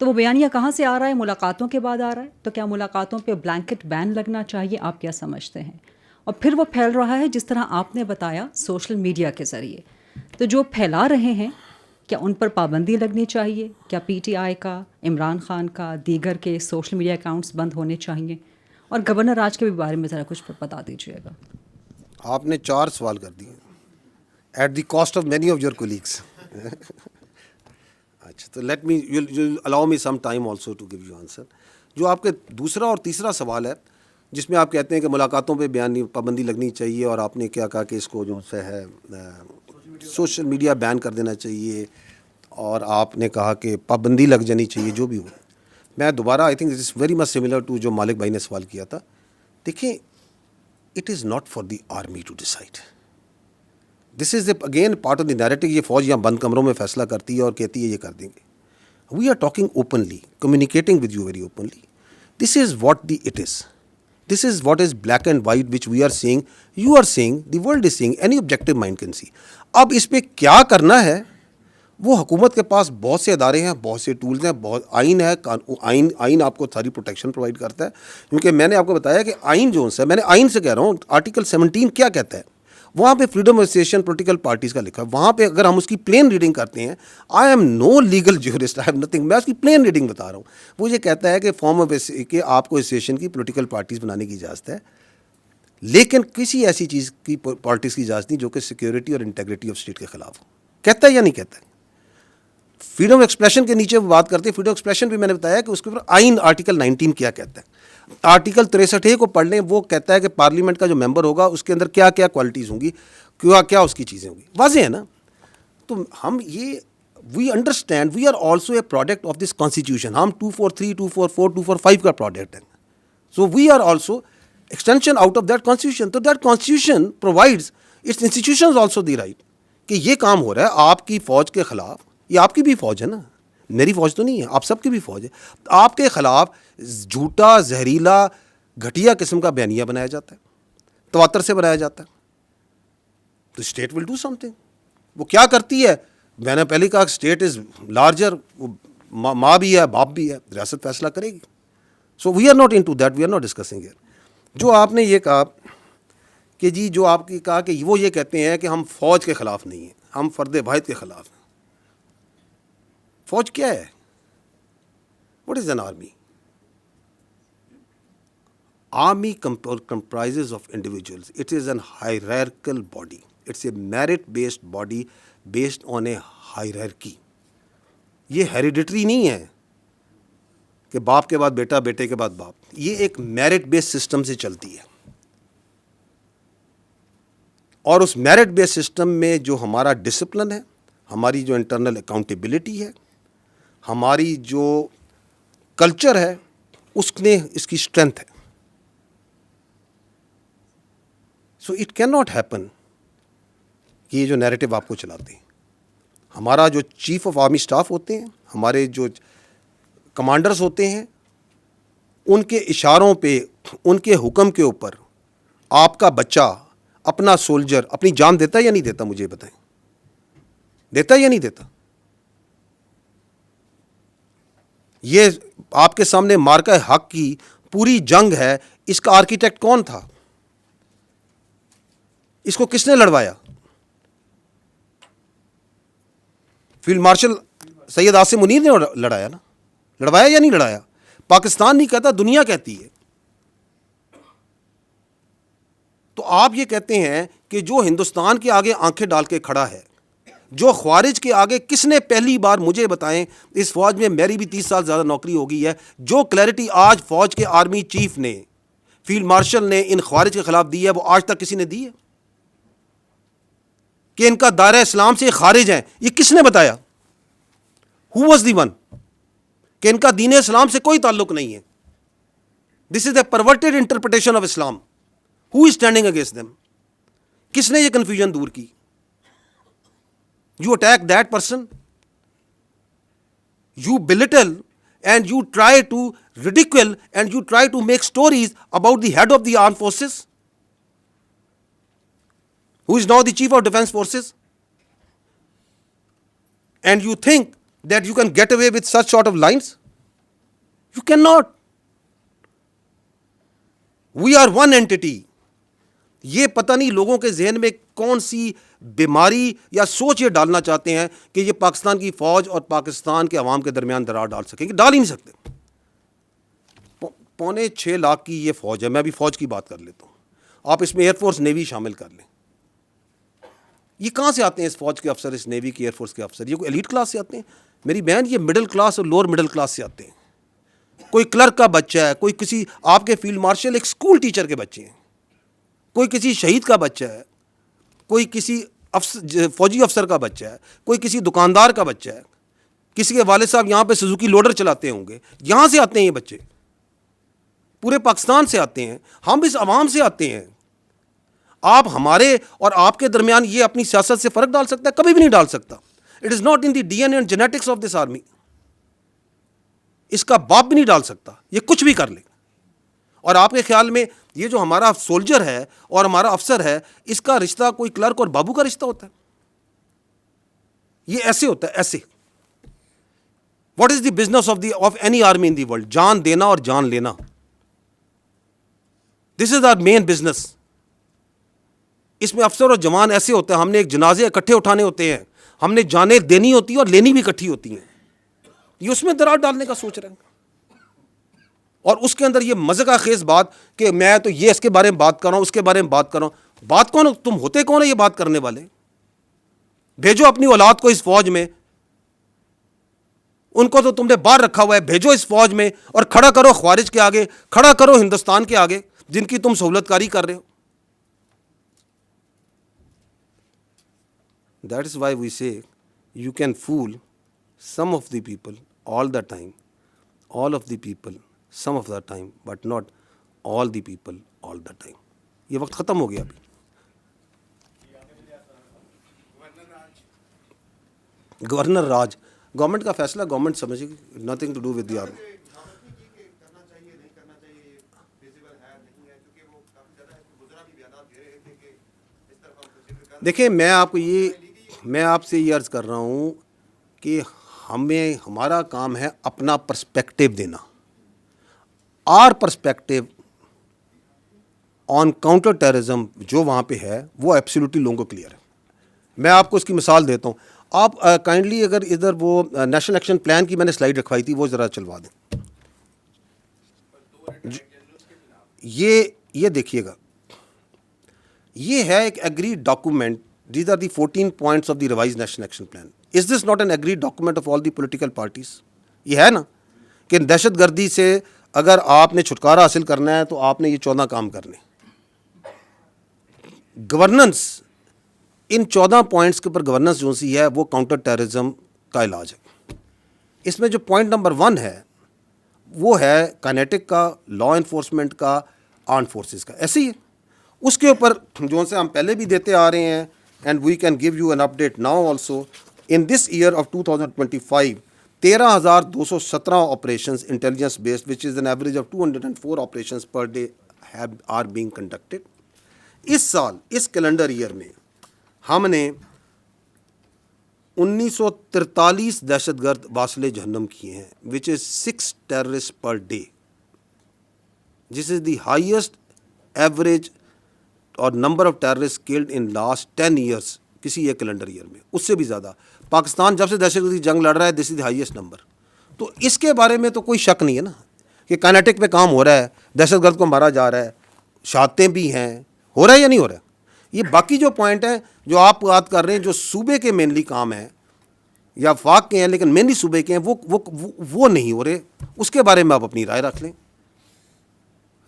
تو وہ بیانیہ کہاں سے آ رہا ہے؟ ملاقاتوں کے بعد آ رہا ہے. تو کیا ملاقاتوں پہ بلینکٹ بین لگنا چاہیے؟ آپ کیا سمجھتے ہیں؟ اور پھر وہ پھیل رہا ہے جس طرح آپ نے بتایا سوشل میڈیا کے ذریعے. تو جو پھیلا رہے ہیں کیا ان پر پابندی لگنی چاہیے؟ کیا پی ٹی آئی کا, عمران خان کا, دیگر کے سوشل میڈیا اکاؤنٹس بند ہونے چاہیے؟ اور گورنر راج کے بھی بارے میں ذرا کچھ بتا دیجیے گا. آپ نے 4 سوال کر دیے at the cost of many of your colleagues. اچھا, تو let me you allow me some time also to give you answer. جو آپ کے دوسرا اور تیسرا سوال ہے جس میں آپ کہتے ہیں کہ ملاقاتوں پہ پابندی لگنی چاہیے, اور آپ نے کیا کہا کہ اس کو جو ہے سوشل میڈیا بین کر دینا چاہیے, اور آپ نے کہا کہ پابندی لگ جانی چاہیے, جو بھی ہو. میں دوبارہ I think this is very much similar to جو مالک بھائی نے سوال کیا تھا. دیکھیں, it is not for the army to decide. This is again part of the narrative. یہ فوج یہاں بند کمروں میں فیصلہ کرتی ہے اور کہتی ہے یہ کر دیں گے. We are talking openly, communicating with you very openly. This is what the it is. This is what is black and white which we are seeing, you are seeing, the world is seeing, any objective mind can see. اب اس پہ کیا کرنا ہے وہ حکومت کے پاس بہت سے ادارے ہیں, بہت سے ٹولز ہیں, بہت آئین ہے. آئین آپ کو ساری پروٹیکشن پرووائڈ کرتا ہے, کیونکہ میں نے آپ کو بتایا کہ آئین جو ہے, میں نے آئین سے کہہ رہا ہوں, آرٹیکل 17 کیا کہتا ہے. وہاں پہ freedom of association political parties کا لکھا ہے. وہاں پہ اگر ہم اس کی پلین ریڈنگ کرتے ہیں, I am no legal jurist, I have nothing, میں اس کی پلین ریڈنگ بتا رہا ہوں. وہ یہ کہتا ہے کہ فارم آف کہ آپ کو ایسوسیشن کی پولیٹیکل پارٹیز بنانے کی اجازت ہے, لیکن کسی ایسی چیز کی پارٹیز کی اجازت نہیں جو کہ سیکیورٹی اور انٹیگریٹی آف اسٹیٹ کے خلاف ہو. کہتا ہے یا نہیں کہتا ہے؟ فریڈم آف ایکسپریشن کے نیچے وہ بات کرتے ہیں. فریڈم آف ایکسپریشن بھی میں نے بتایا کہ اس کے اوپر آئین آرٹیکل 19 کیا کہتا ہے. آرٹیکل 63 کو پڑھ لیں, وہ کہتا ہے کہ پارلیمنٹ کا جو ممبر ہوگا اس کے اندر کیا کیا کوالٹیز ہوں گی, کیا اس کی چیزیں ہوں گی. واضح ہے نا. تو ہم یہ we understand we are also a product of this constitution. ہم 243, 244, 245 کا پروڈکٹ ہیں. So we are also extension out of that constitution. تو that constitution provides its institutions also the right کہ یہ کام ہو رہا ہے آپ کی فوج کے خلاف. یہ آپ کی بھی فوج ہے نا, میری فوج تو نہیں ہے, آپ سب کی بھی فوج ہے. آپ کے خلاف جھوٹا, زہریلا, گھٹیا قسم کا بیانیہ بنایا جاتا ہے, تواتر سے بنایا جاتا ہے. تو state will do some thing. وہ کیا کرتی ہے, میں نے پہلے کہا اسٹیٹ از لارجر, ماں بھی ہے باپ بھی ہے, ریاست فیصلہ کرے گی. So we are not into that, we are not discussing here. جو آپ نے یہ کہا کہ جی جو آپ کی کہا کہ وہ یہ کہتے ہیں کہ ہم فوج کے خلاف نہیں ہیں, ہم فرد واحد کے خلاف ہیں. فوج کیا ہے؟ What is an army? Army comprises of individuals. It is an hierarchical body. It's a merit-based body based on a hierarchy. یہ hereditary نہیں ہے کہ باپ کے بعد بیٹا, بیٹے کے بعد باپ. یہ ایک merit based system سے چلتی ہے. اور اس merit based system میں جو ہمارا ڈسپلن ہے, ہماری جو انٹرنل اکاؤنٹیبلٹی ہے, ہماری جو کلچر ہے, اس نے اس کی اسٹرینتھ ہے. So it can not happen کہ یہ جو نیریٹو آپ کو چلاتے ہیں. ہمارا جو چیف آف آرمی اسٹاف ہوتے ہیں, ہمارے جو کمانڈرز ہوتے ہیں, ان کے اشاروں پہ, ان کے حکم کے اوپر آپ کا بچہ, اپنا سولجر اپنی جان دیتا ہے یا نہیں دیتا؟ مجھے بتائیں, دیتا ہے یا نہیں دیتا؟ یہ آپ کے سامنے مارکہ حق کی پوری جنگ ہے. اس کا آرکیٹیکٹ کون تھا؟ اس کو کس نے لڑوایا؟ فیلڈ مارشل سید عاصم منیر نے لڑایا نا. لڑوایا یا نہیں لڑایا؟ پاکستان نہیں کہتا, دنیا کہتی ہے. تو آپ یہ کہتے ہیں کہ جو ہندوستان کے آگے آنکھیں ڈال کے کھڑا ہے, جو خوارج کے آگے, کس نے پہلی بار مجھے بتائیں, اس فوج میں میری بھی 30 سال زیادہ نوکری ہو گئی ہے, جو کلیئرٹی آج فوج کے آرمی چیف نے, فیلڈ مارشل نے ان خوارج کے خلاف دی ہے, وہ آج تک کسی نے دی ہے؟ کہ ان کا دائرہ اسلام سے خارج ہیں, یہ کس نے بتایا؟ Who was the one? کہ ان کا دین اسلام سے کوئی تعلق نہیں ہے. This is a perverted interpretation of Islam. Who is standing against them? کس نے یہ کنفیوژن دور کی؟ You attack that person, you belittle and you try to ridicule and you try to make stories about the head of the armed forces, who is now the chief of defense forces, and you think that you can get away with such sort of lines? You cannot. We are one entity. یہ پتہ نہیں لوگوں کے ذہن میں کون سی بیماری یا سوچ یہ ڈالنا چاہتے ہیں کہ یہ پاکستان کی فوج اور پاکستان کے عوام کے درمیان درار ڈال سکیں گے. ڈال ہی نہیں سکتے. 5.25 لاکھ کی یہ فوج ہے. میں بھی فوج کی بات کر لیتا ہوں, آپ اس میں ایئر فورس نیوی شامل کر لیں. یہ کہاں سے آتے ہیں اس فوج کے افسر, اس نیوی کے, ایئر فورس کے افسر؟ یہ کوئی ایلیٹ کلاس سے آتے ہیں؟ میری بہن, یہ مڈل کلاس اور لوور مڈل کلاس سے آتے ہیں. کوئی کلرک کا بچہ ہے, کوئی کسی آپ کے فیلڈ مارشل ایک اسکول ٹیچر کے بچے ہیں, کوئی کسی شہید کا بچہ ہے, کوئی کسی فوجی افسر کا بچہ ہے, کوئی کسی دکاندار کا بچہ ہے, کسی کے والد صاحب یہاں پہ سوزوکی لوڈر چلاتے ہوں گے. یہاں سے آتے ہیں یہ بچے, پورے پاکستان سے آتے ہیں. ہم اس عوام سے آتے ہیں. آپ ہمارے اور آپ کے درمیان یہ اپنی سیاست سے فرق ڈال سکتا ہے؟ کبھی بھی نہیں ڈال سکتا. It is not in the D N A and genetics of this army. اس کا باپ بھی نہیں ڈال سکتا, یہ کچھ بھی کر لے. اور آپ کے خیال میں یہ جو ہمارا سولجر ہے اور ہمارا افسر ہے, اس کا رشتہ کوئی کلرک اور بابو کا رشتہ ہوتا ہے؟ یہ ایسے ہوتا ہے, ایسے. What is the business of any army in the world? جان دینا اور جان لینا. دس از آر مین بزنس. اس میں افسر اور جوان ایسے ہوتے ہیں, ہم نے ایک جنازے اکٹھے اٹھانے ہوتے ہیں, ہم نے جانیں دینی ہوتی ہیں اور لینی بھی اکٹھی ہوتی ہیں. یہ اس میں درار ڈالنے کا سوچ رہے ہیں. اور اس کے اندر یہ مزہ خیز بات کہ میں تو یہ اس کے بارے میں بات کر رہا ہوں, اس کے بارے میں بات کر رہا ہوں. بات کون؟ تم ہوتے کون ہے یہ بات کرنے والے؟ بھیجو اپنی اولاد کو اس فوج میں, ان کو تو تم نے باہر رکھا ہوا ہے. بھیجو اس فوج میں اور کھڑا کرو خوارج کے آگے, کھڑا کرو ہندوستان کے آگے جن کی تم سہولت کاری کر رہے ہو. That is why we say you can fool some of the people all the time, all of the people some of the time, but not all the people all the time. یہ وقت ختم ہو گیا ابھی. گورنر راج, گورنمنٹ کا فیصلہ گورنمنٹ سمجھے گی, nothing to do with the army. دیکھیں میں آپ سے یہ عرض کر رہا ہوں کہ ہمارا کام ہے اپنا پرسپیکٹو دینا. Our perspective on counter terrorism جو وہاں پہ ہے وہ ایبسلیوٹلی لوگوں کو کلیئر ہے. میں آپ کو اس کی مثال دیتا ہوں. آپ کائنڈلی اگر ادھر وہ نیشنل ایکشن پلان کی میں نے سلائیڈ رکھوائی تھی وہ ذرا چلوا دیں. یہ دیکھیے گا, یہ ہے ایک agreed document. These are the 14 points of the revised national action plan. Is this not an agreed document of all the political parties? یہ ہے نا کہ دہشت گردی سے اگر آپ نے چھٹکارا حاصل کرنا ہے تو آپ نے یہ 14 کام کرنے. گورننس ان 14 پوائنٹس کے اوپر گورننس جو سی ہے وہ کاؤنٹر ٹیررزم کا علاج ہے. اس میں جو پوائنٹ نمبر 1 ہے وہ ہے کائنیٹک کا, لا انفورسمنٹ کا, آرم فورسز کا. ایسے ہی ہے. اس کے اوپر جو سے ہم پہلے بھی دیتے آ رہے ہیں and we can give you an update now also. In this year of 2025 13,217 operations intelligence based which is an average of 204 operations per day are being conducted. اس سال اس کیلنڈر ایئر میں ہم نے 1943 دہشت گرد واصل جہنم کیے ہیں which is 6 terrorist per day. This is the highest average اور number of terrorist killed in last 10 years کسی ایک کیلنڈر ایئر میں. اس سے بھی زیادہ پاکستان جب سے دہشت گردی جنگ لڑ رہا ہے this is the highest number. تو اس کے بارے میں تو کوئی شک نہیں ہے نا کہ کائنیٹک پہ کام ہو رہا ہے, دہشت گرد کو مارا جا رہا ہے, شہادتیں بھی ہیں, ہو رہا ہے یا نہیں ہو رہا ہے. یہ باقی جو پوائنٹ ہیں جو آپ بات کر رہے ہیں جو صوبے کے مینلی کام ہیں یا وفاق کے ہیں لیکن مینلی صوبے کے ہیں وہ نہیں ہو رہے. اس کے بارے میں آپ اپنی رائے رکھ لیں.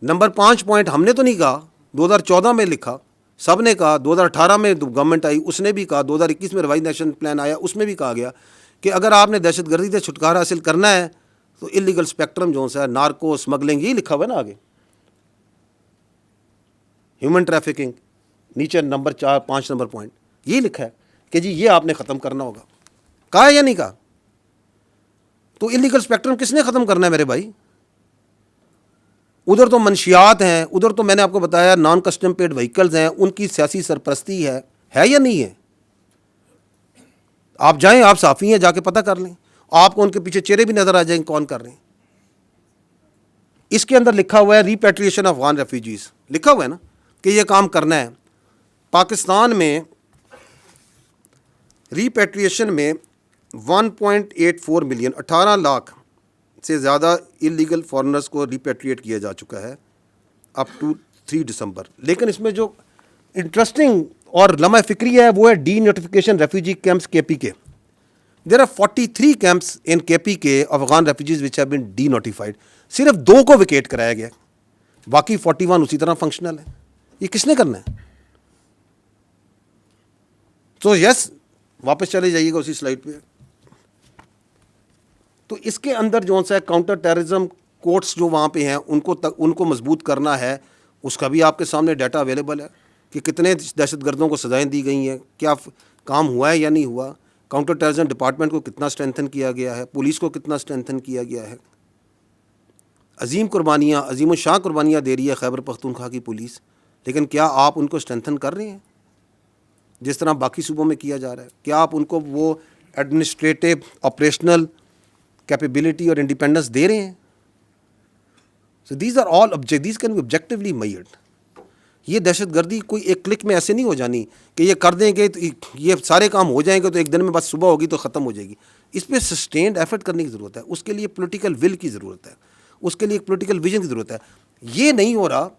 نمبر 5 پوائنٹ ہم نے تو نہیں کہا, 2014 میں لکھا, سب نے کہا. 2018 میں گورنمنٹ آئی اس نے بھی کہا, 2021 میں ریوائز نیشنل پلان آیا اس میں بھی کہا گیا کہ اگر آپ نے دہشت گردی سے چھٹکارا حاصل کرنا ہے تو انلیگل اسپیکٹرم جو ہے نارکو اسمگلنگ یہی لکھا ہوا ہے نا آگے, ہیومن ٹریفکنگ نیچے نمبر 5 نمبر پوائنٹ یہی لکھا ہے کہ جی یہ آپ نے ختم کرنا ہوگا. کہا ہے یا نہیں کہا؟ تو انلیگل اسپیکٹرم کس نے ختم کرنا ہے میرے بھائی؟ ادھر تو منشیات ہیں, ادھر تو میں نے آپ کو بتایا نان کسٹم پیڈ وہیکلز ہیں, ان کی سیاسی سرپرستی ہے یا نہیں ہے؟ آپ جائیں, آپ صحافی ہیں, جا کے پتہ کر لیں, آپ کو ان کے پیچھے چہرے بھی نظر آ جائیں کون کر رہے ہیں. اس کے اندر لکھا ہوا ہے ریپیٹریشن آف افغان ریفیوجیز, لکھا ہوا ہے نا کہ یہ کام کرنا ہے. پاکستان میں ریپیٹریشن میں 1.84 ملین 18 لاکھ سے زیادہ انلیگل فارنرز کو ریپیٹریٹ کیا جا چکا ہے اپ ٹو 3 دسمبر. لیکن اس میں جو انٹرسٹنگ اور لمحہ فکری ہے وہ ہے ڈی نوٹیفیکیشن ریفیوجی کیمپس کے پی کے. دیر آر 43 کیمپس ان کے پی کے Afghan refugees which have been D notified. صرف 2 کو ویکیٹ کرایا گیا, باقی 41 اسی طرح فنکشنل ہے. یہ کس نے کرنا ہے؟ تو یس واپس چلے جائیے گا اسی سلائڈ پہ. تو اس کے اندر جو سا کاؤنٹر ٹیررزم کورٹس جو وہاں پہ ہیں ان کو مضبوط کرنا ہے. اس کا بھی آپ کے سامنے ڈیٹا اویلیبل ہے کہ کتنے دہشت گردوں کو سزائیں دی گئی ہیں, کیا کام ہوا ہے یا نہیں ہوا, کاؤنٹر ٹیررزم ڈپارٹمنٹ کو کتنا اسٹرینتھن کیا گیا ہے, پولیس کو کتنا اسٹرینتھن کیا گیا ہے. عظیم قربانیاں, عظیم الشان قربانیاں دے رہی ہے خیبر پختونخوا کی پولیس, لیکن کیا آپ ان کو اسٹرینتھن کر رہے ہیں جس طرح باقی صوبوں میں کیا جا رہا ہے؟ کیا آپ ان کو وہ ایڈمنسٹریٹو آپریشنل کیپیبلٹی اور انڈیپینڈنس دے رہے ہیں؟ So these are all these can be objectively measured. یہ دہشت گردی کوئی ایک کلک میں ایسے نہیں ہو جانی کہ یہ کر دیں گے تو یہ سارے کام ہو جائیں گے تو ایک دن میں بس صبح ہوگی تو ختم ہو جائے گی. اس پہ سسٹینڈ ایفرٹ کرنے کی ضرورت ہے. اس کے لیے پولیٹیکل ول کی ضرورت ہے, اس کے لیے ایک پولیٹیکل ویژن کی ضرورت ہے. یہ نہیں ہو رہا,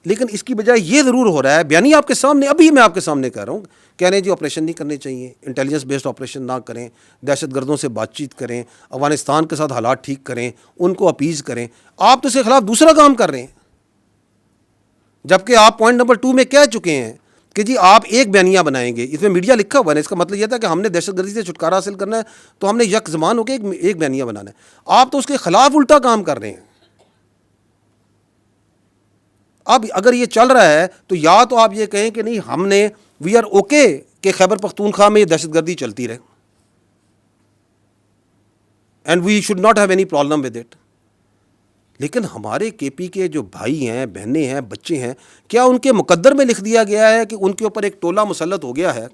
لیکن اس کی بجائے یہ ضرور ہو رہا ہے. بیانی آپ کے سامنے, ابھی میں آپ کے سامنے کہہ رہا ہوں, کہہ رہے ہیں جی آپریشن نہیں کرنے چاہیے, انٹیلیجنس بیسڈ آپریشن نہ کریں, دہشت گردوں سے بات چیت کریں, افغانستان کے ساتھ حالات ٹھیک کریں, ان کو اپیز کریں. آپ تو اس کے خلاف دوسرا کام کر رہے ہیں, جبکہ آپ پوائنٹ نمبر 2 میں کہہ چکے ہیں کہ جی آپ ایک بیانیہ بنائیں گے, اس میں میڈیا لکھا ہوا ہے, اس کا مطلب یہ تھا کہ ہم نے دہشت گردی سے چھٹکارا حاصل کرنا ہے تو ہم نے یک زمان ہو کے ایک بیانیہ بنانا ہے. آپ تو اس کے خلاف الٹا کام کر رہے ہیں. اب اگر یہ چل رہا ہے تو یا تو آپ یہ کہیں کہ نہیں ہم نے وی آر اوکے کہ خیبر پختونخوا میں یہ دہشت گردی چلتی رہے, and we should not have any problem with it. لیکن ہمارے کے پی کے جو بھائی ہیں, بہنیں ہیں, بچے ہیں, کیا ان کے مقدر میں لکھ دیا گیا ہے کہ ان کے اوپر ایک ٹولہ مسلط ہو گیا ہے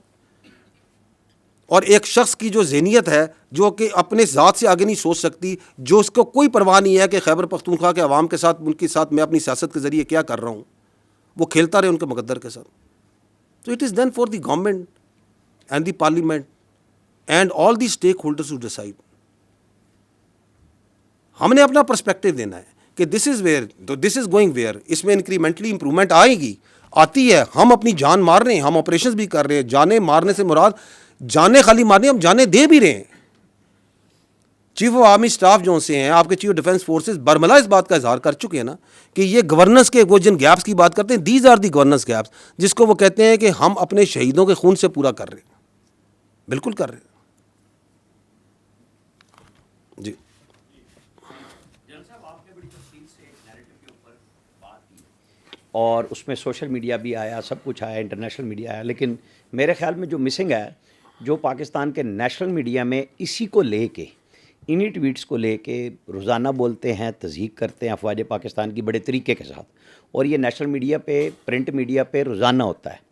اور ایک شخص کی جو ذہنیت ہے جو کہ اپنے ذات سے آگے نہیں سوچ سکتی, جو اس کو کوئی پرواہ نہیں ہے کہ خیبر پختونخوا کے عوام کے ساتھ, ان کے ساتھ میں اپنی سیاست کے ذریعے کیا کر رہا ہوں, وہ کھیلتا رہے ان کے مقدر کے ساتھ. تو it is then for the government and the parliament and all the stakeholders to decide. ہم نے اپنا پرسپیکٹو دینا ہے کہ this is where, this is going where, اس میں انکریمنٹلی امپرومنٹ آئے گی, آتی ہے. ہم اپنی جان مار رہے ہیں, ہم آپریشنز بھی کر رہے ہیں. جانیں مارنے سے مراد جانیں خالی مارنے, ہم جانیں دے بھی رہے ہیں. چیف آف آرمی اسٹاف جو سے ہیں, آپ کے چیف آف ڈیفینس فورسز برملا اس بات کا اظہار کر چکے ہیں نا کہ یہ گورننس کے وہ جن گیپس کی بات کرتے ہیں, these are the governance gaps, جس کو وہ کہتے ہیں کہ ہم اپنے شہیدوں کے خون سے پورا کر رہے ہیں. بالکل کر رہے ہیں. جی اور اس میں سوشل میڈیا بھی آیا, سب کچھ آیا, انٹرنیشنل میڈیا آیا, لیکن میرے خیال میں جو مسنگ ہے, جو پاکستان کے نیشنل میڈیا میں اسی کو لے کے, انہی ٹویٹس کو لے کے روزانہ بولتے ہیں, تضحیق کرتے ہیں افواج پاکستان کی بڑے طریقے کے ساتھ, اور یہ نیشنل میڈیا پہ, پرنٹ میڈیا پہ روزانہ ہوتا ہے.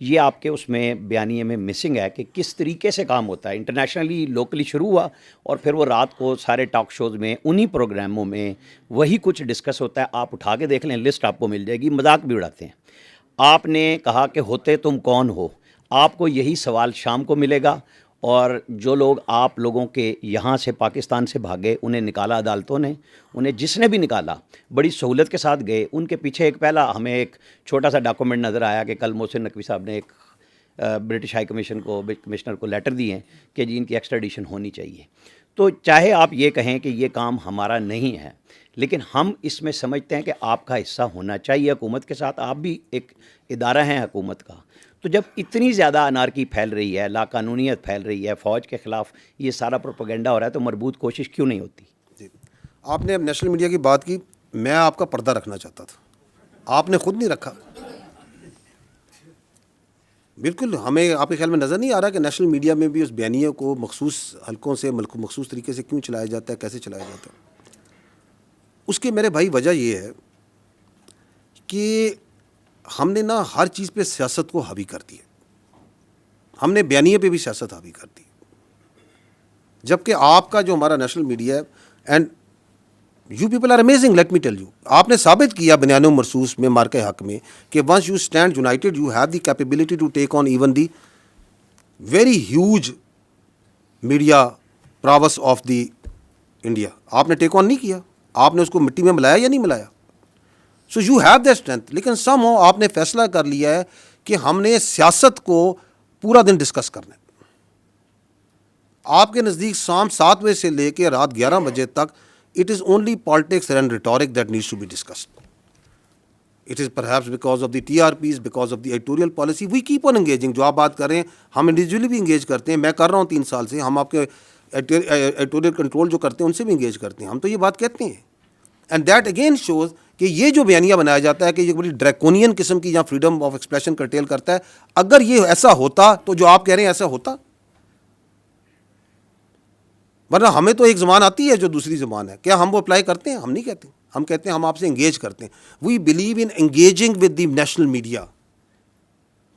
یہ آپ کے اس میں بیانیے میں مسنگ ہے کہ کس طریقے سے کام ہوتا ہے. انٹرنیشنلی, لوکلی شروع ہوا اور پھر وہ رات کو سارے ٹاک شوز میں, انہی پروگراموں میں وہی کچھ ڈسکس ہوتا ہے. آپ اٹھا کے دیکھ لیں, لسٹ آپ کو مل جائے گی. مذاق بھی اڑاتے ہیں. آپ نے کہا کہ ہوتے تم کون ہو, آپ کو یہی سوال شام کو ملے گا. اور جو لوگ آپ لوگوں کے یہاں سے پاکستان سے بھاگے, انہیں نکالا عدالتوں نے, انہیں جس نے بھی نکالا بڑی سہولت کے ساتھ گئے. ان کے پیچھے ایک پہلا ہمیں ایک چھوٹا سا ڈاکومنٹ نظر آیا کہ کل محسن نقوی صاحب نے ایک برٹش ہائی کمشنر کو لیٹر دیے ہیں کہ جی ان کی ایکسٹریڈیشن ہونی چاہیے. تو چاہے آپ یہ کہیں کہ یہ کام ہمارا نہیں ہے, لیکن ہم اس میں سمجھتے ہیں کہ آپ کا حصہ ہونا چاہیے حکومت کے ساتھ. آپ بھی ایک ادارہ ہیں حکومت کا. تو جب اتنی زیادہ انارکی پھیل رہی ہے, لا قانونیت پھیل رہی ہے, فوج کے خلاف یہ سارا پروپیگنڈا ہو رہا ہے, تو مربوط کوشش کیوں نہیں ہوتی؟ جی, آپ نے اب نیشنل میڈیا کی بات کی, میں آپ کا پردہ رکھنا چاہتا تھا, آپ نے خود نہیں رکھا. بالکل ہمیں آپ کے خیال میں نظر نہیں آ رہا کہ نیشنل میڈیا میں بھی اس بیانیے کو مخصوص حلقوں سے مخصوص طریقے سے کیوں چلایا جاتا ہے, کیسے چلایا جاتا ہے. اس کی میرے بھائی وجہ یہ ہے کہ ہم نے نا ہر چیز پہ سیاست کو حاوی کر دیا. ہم نے بیانیے پہ بھی سیاست حاوی کر دی, جبکہ آپ کا جو ہمارا نیشنل میڈیا ہے, and you people are amazing, let me tell you, آپ نے ثابت کیا بنیان و مرصوص میں مارکہ حق میں کہ once you stand united you have the capability to take on even the very huge media prowess of the India. آپ نے ٹیک آن نہیں کیا, آپ نے اس کو مٹی میں ملایا یا نہیں ملایا. So you have that strength. لیکن سم ہو آپ نے فیصلہ کر لیا ہے کہ ہم نے سیاست کو پورا دن ڈسکس کرنا ہے. آپ کے نزدیک شام 7 بجے سے لے کے رات 11 بجے تک it is only politics and rhetoric that needs to be discussed. It is perhaps because of the TRPs, because of the editorial policy. We keep on engaging. جو آپ بات کر رہے ہیں, ہم انڈیویجولی بھی انگیج کرتے ہیں. میں کر رہا ہوں 3 سال سے. ہم آپ کے ایڈیٹوریل کنٹرول جو کرتے ہیں ان سے بھی انگیج کرتے ہیں. ہم تو یہ بات کہتے ہیں. اینڈ دیٹ اگین شوز کہ یہ جو بیانیہ بنایا جاتا ہے کہ یہ بڑی ڈریکونین قسم کی, جہاں فریڈم آف ایکسپریشن کرٹیل کرتا ہے, اگر یہ ایسا ہوتا تو جو آپ کہہ رہے ہیں ایسا ہوتا. ورنہ ہمیں تو ایک زبان آتی ہے جو دوسری زبان ہے, کیا ہم وہ اپلائی کرتے ہیں؟ ہم نہیں کہتے. ہم کہتے ہیں ہم آپ سے انگیج کرتے ہیں. We believe in engaging with the national media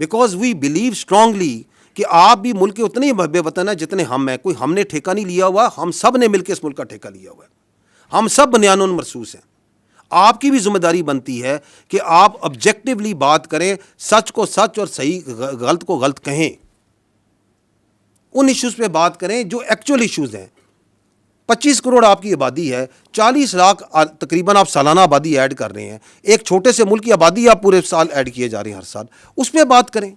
because we believe strongly کہ آپ بھی ملک کے اتنے ہی بے وطن ہیں جتنے ہم ہیں. کوئی ہم نے ٹھیکہ نہیں لیا ہوا, ہم سب نے مل کے اس ملک کا ٹھیکہ لیا ہوا ہے. ہم سب بنیان مرصوص ہیں. آپ کی بھی ذمہ داری بنتی ہے کہ آپ آبجیکٹیولی بات کریں, سچ کو سچ اور صحیح غلط کو غلط کہیں. ان ایشوز پہ بات کریں جو ایکچوئل ایشوز ہیں. 25 کروڑ آپ کی آبادی ہے, 40 لاکھ تقریباً آپ سالانہ آبادی ایڈ کر رہے ہیں. ایک چھوٹے سے ملک کی آبادی آپ پورے سال ایڈ کیے جا رہے ہیں ہر سال. اس پہ بات کریں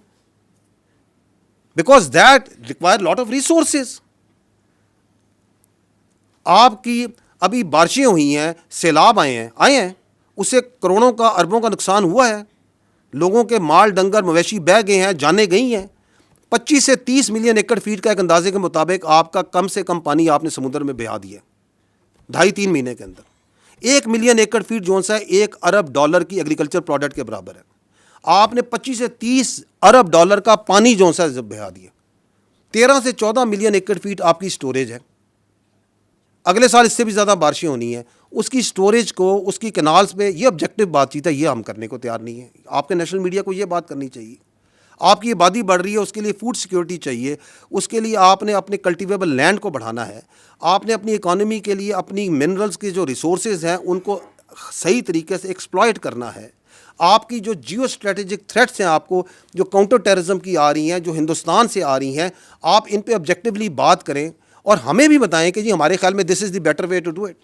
because that require lot of resources. آپ کی ابھی بارشیں ہوئی ہیں, سیلاب آئے ہیں, اس سے کروڑوں کا اربوں کا نقصان ہوا ہے. لوگوں کے مال ڈنگر مویشی بہہ گئے ہیں, جانیں گئی ہیں. 25 سے 30 ملین ایکڑ فیٹ کا ایک اندازے کے مطابق آپ کا کم سے کم پانی آپ نے سمندر میں بہا دیا 2.5-3 مہینے کے اندر. 1 ملین ایکڑ فیٹ جو سا $1 ارب کی ایگریکلچر پروڈکٹ کے برابر ہے. آپ نے 25 سے 30 ارب ڈالر کا پانی جو سا بہا دیا. 13 سے 14 ملین ایکڑ فیٹ آپ کی سٹوریج ہے. اگلے سال اس سے بھی زیادہ بارشیں ہونی ہیں. اس کی سٹوریج کو, اس کی کنالز پہ, یہ آبجیکٹو بات چیت ہے, یہ ہم کرنے کو تیار نہیں ہیں. آپ کے نیشنل میڈیا کو یہ بات کرنی چاہیے. آپ کی آبادی بڑھ رہی ہے, اس کے لیے فوڈ سیکیورٹی چاہیے, اس کے لیے آپ نے اپنے کلٹیویبل لینڈ کو بڑھانا ہے, آپ نے اپنی اکانومی کے لیے اپنی منرلز کے جو ریسورسز ہیں ان کو صحیح طریقے سے ایکسپلائٹ کرنا ہے. آپ کی جو جیو اسٹریٹجک تھریٹس ہیں آپ کو, جو کاؤنٹر ٹیررزم کی آ رہی ہیں, جو ہندوستان سے آ رہی ہیں, آپ ان پہ آبجیکٹیولی بات کریں اور ہمیں بھی بتائیں کہ جی ہمارے خیال میں this is the better way to do it.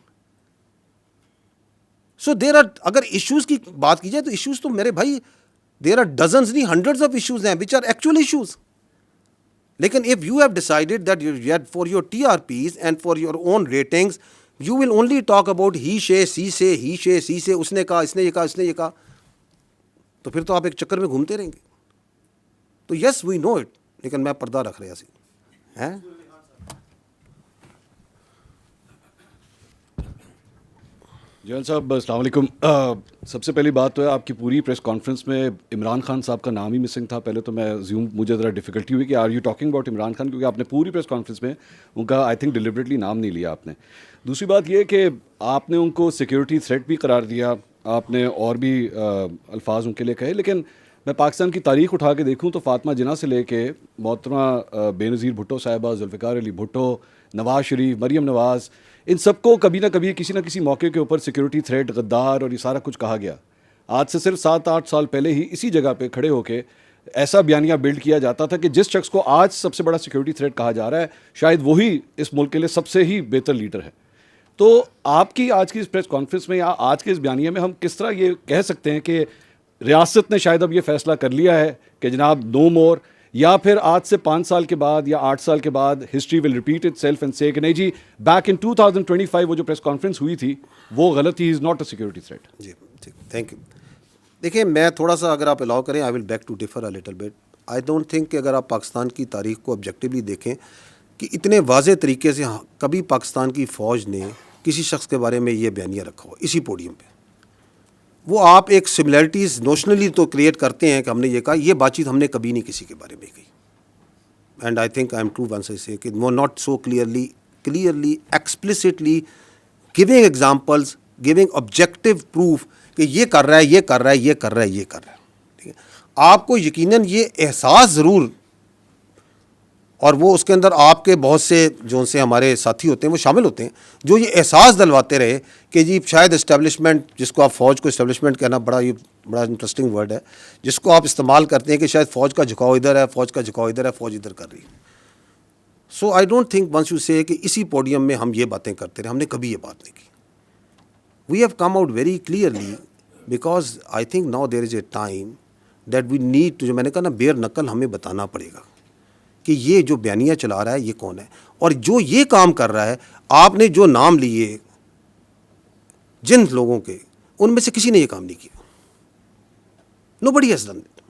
So there are, اگر ایشوز کی بات کی جائے تو ایشوز تو میرے بھائی دیر آر ڈزنز نہیں ہنڈریڈز آف ایشوز ہیں وچ آر ایکچوئل ایشوز. لیکن if you have decided that for your TRPs and for your own ratings you will only talk about he say she say اس نے کہا, اس نے یہ کہا, اس نے یہ کہا, تو پھر تو آپ ایک چکر میں گھومتے رہیں گے. تو یس وی نو اٹ, لیکن میں پردہ رکھ رہا سی ہیں. جیل صاحب السلام علیکم. سب سے پہلی بات تو ہے آپ کی پوری پریس کانفرنس میں عمران خان صاحب کا نام ہی مسنگ تھا. پہلے تو میں مجھے ذرا ڈیفیکلٹی ہوئی کہ are you talking about Imran Khan, کیونکہ آپ نے پوری پریس کانفرنس میں ان کا آئی تھنک ڈیلیبریٹلی نام نہیں لیا آپ نے. دوسری بات یہ کہ آپ نے ان کو سیکیورٹی تھریٹ بھی قرار دیا, آپ نے اور بھی الفاظ ان کے لیے کہے. لیکن میں پاکستان کی تاریخ اٹھا کے دیکھوں تو فاطمہ جناح سے لے کے محترمہ بے نظیر بھٹو صاحبہ, ذوالفقار علی بھٹو, نواز شریف, مریم نواز, ان سب کو کبھی نہ کبھی کسی نہ کسی موقع کے اوپر سیکیورٹی تھریٹ, غدار اور یہ سارا کچھ کہا گیا. آج سے صرف 7-8 سال پہلے ہی اسی جگہ پہ کھڑے ہو کے ایسا بیانیہ بلڈ کیا جاتا تھا کہ جس شخص کو آج سب سے بڑا سیکیورٹی تھریٹ کہا جا رہا ہے شاید وہی اس ملک کے لیے سب سے ہی بہتر لیڈر ہے. تو آپ کی آج کی اس پریس کانفرنس میں یا آج کے اس بیانیے میں ہم کس طرح یہ کہہ سکتے ہیں کہ ریاست نے شاید اب یہ فیصلہ کر لیا ہے کہ جناب نو مور, یا پھر آج سے 5 سال کے بعد یا 8 سال کے بعد history will repeat it self and سے کہ نہیں جی بیک ان 2025 وہ جو پریس کانفرنس ہوئی تھی وہ غلط تھی, is not a security threat. جی ٹھیک, تھینک یو. دیکھیں میں تھوڑا سا اگر آپ الاؤ کریں, I will beg to differ a little bit. I don't think کہ اگر آپ پاکستان کی تاریخ کو آبجیکٹیولی دیکھیں کہ اتنے واضح طریقے سے کبھی پاکستان کی فوج نے کسی شخص کے بارے میں یہ بیانیہ رکھا ہو اسی پوڈیم پہ. وہ آپ ایک سملیرٹیز نوشنلی تو کریٹ کرتے ہیں کہ ہم نے یہ کہا, یہ بات چیت ہم نے کبھی نہیں کسی کے بارے میں کہی. And I think I am true once I say کہ not so clearly explicitly giving examples, giving objective proof کہ یہ کر رہا ہے, یہ کر رہا ہے, یہ کر رہا ہے, یہ کر رہا ہے. ٹھیک ہے, آپ کو یقیناً یہ احساس ضرور, اور وہ اس کے اندر آپ کے بہت سے جو سے ہمارے ساتھی ہوتے ہیں وہ شامل ہوتے ہیں جو یہ احساس دلواتے رہے کہ جی شاید اسٹیبلشمنٹ, جس کو آپ فوج کو اسٹیبلشمنٹ کہنا بڑا انٹرسٹنگ ورڈ ہے, جس کو آپ استعمال کرتے ہیں کہ شاید فوج کا جھکاؤ ادھر ہے, فوج کا جھکاؤ ادھر ہے, فوج ادھر کر رہی ہے. So I don't think once you say کہ اسی پوڈیم میں ہم یہ باتیں کرتے رہے, ہم نے کبھی یہ بات نہیں کی. We have come out very clearly because I think now there is a time that we need to, جو میں نے کہا نا بیر نقل, ہمیں بتانا پڑے گا کہ یہ جو بیانیہ چلا رہا ہے یہ کون ہے, اور جو یہ کام کر رہا ہے. آپ نے جو نام لیے جن لوگوں کے, ان میں سے کسی نے یہ کام نہیں کیا. Nobody has done it.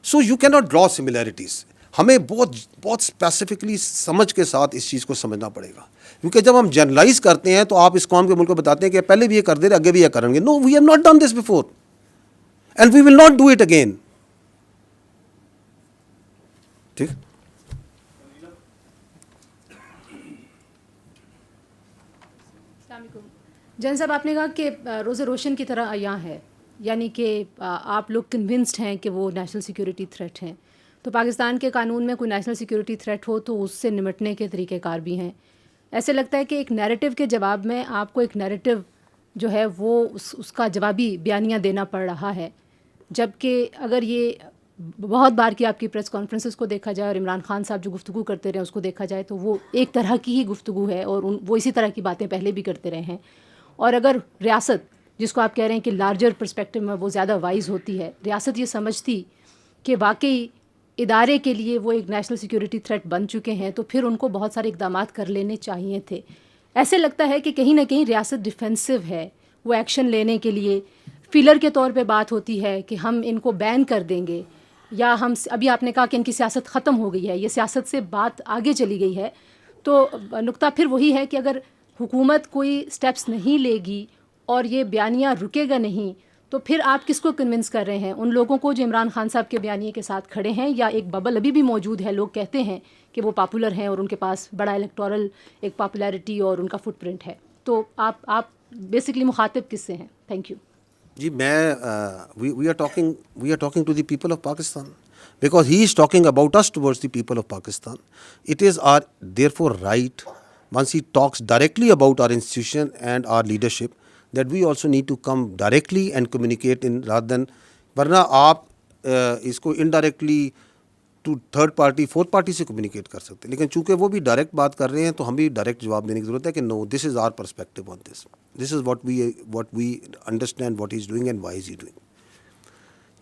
So you cannot draw similarities. ہمیں بہت اسپیسیفکلی سمجھ کے ساتھ اس چیز کو سمجھنا پڑے گا, کیونکہ جب ہم جنرلائز کرتے ہیں تو آپ اس قوم کے ملک کو بتاتے ہیں کہ پہلے بھی یہ کر دے رہے, آگے بھی یہ کریں گے. No, we have not done this before and we will not do it again. ٹھیک. جن صاحب آپ نے کہا کہ روز روشن کی طرح عیاں ہے, یعنی کہ آپ لوگ کنونسڈ ہیں کہ وہ نیشنل سیکیورٹی تھریٹ ہیں. تو پاکستان کے قانون میں کوئی نیشنل سیکیورٹی تھریٹ ہو تو اس سے نمٹنے کے طریقہ کار بھی ہیں. ایسے لگتا ہے کہ ایک نیریٹو کے جواب میں آپ کو ایک نیریٹو جو ہے وہ اس کا جوابی بیانیہ دینا پڑ رہا ہے, جبکہ اگر یہ بہت بار کی آپ کی پریس کانفرنسز کو دیکھا جائے اور عمران خان صاحب جو گفتگو کرتے رہے اس کو دیکھا جائے تو وہ ایک طرح کی ہی گفتگو ہے, اور وہ اسی طرح کی باتیں پہلے بھی کرتے رہے ہیں. اور اگر ریاست, جس کو آپ کہہ رہے ہیں کہ لارجر پرسپیکٹو میں وہ زیادہ وائز ہوتی ہے, ریاست یہ سمجھتی کہ واقعی ادارے کے لیے وہ ایک نیشنل سیکیورٹی تھریٹ بن چکے ہیں, تو پھر ان کو بہت سارے اقدامات کر لینے چاہیے تھے. ایسے لگتا ہے کہ کہیں نہ کہیں ریاست ڈیفینسو ہے, وہ ایکشن لینے کے لیے فیلر کے طور پہ بات ہوتی ہے کہ ہم ان کو بین کر دیں گے، یا ہم ابھی آپ نے کہا کہ ان کی سیاست ختم ہو گئی ہے، یہ سیاست سے بات آگے چلی گئی ہے، تو نقطہ پھر وہی ہے کہ اگر حکومت کوئی سٹیپس نہیں لے گی اور یہ بیانیہ رکے گا نہیں، تو پھر آپ کس کو کنونس کر رہے ہیں؟ ان لوگوں کو جو عمران خان صاحب کے بیانیے کے ساتھ کھڑے ہیں، یا ایک ببل ابھی بھی موجود ہے، لوگ کہتے ہیں کہ وہ پاپولر ہیں اور ان کے پاس بڑا الیکٹورل ایک پاپولیرٹی اور ان کا فٹ پرنٹ ہے، تو آپ بیسکلی مخاطب کس سے ہیں؟ Thank you. جی میں we are talking to the people of Pakistan, because he is talking about us towards the people of Pakistan. It is our therefore right, once he talks directly about our institution and our leadership, that we also need to come directly and communicate in rather than, ورنہ آپ اس کو indirectly to third party fourth party سے کمیونیکیٹ کر سکتے ہیں، لیکن چونکہ وہ بھی ڈائریکٹ بات کر رہے ہیں تو ہم بھی ڈائریکٹ جواب دینے کی ضرورت ہے کہ no, this is our perspective on this is what we understand what he is doing and why is he doing.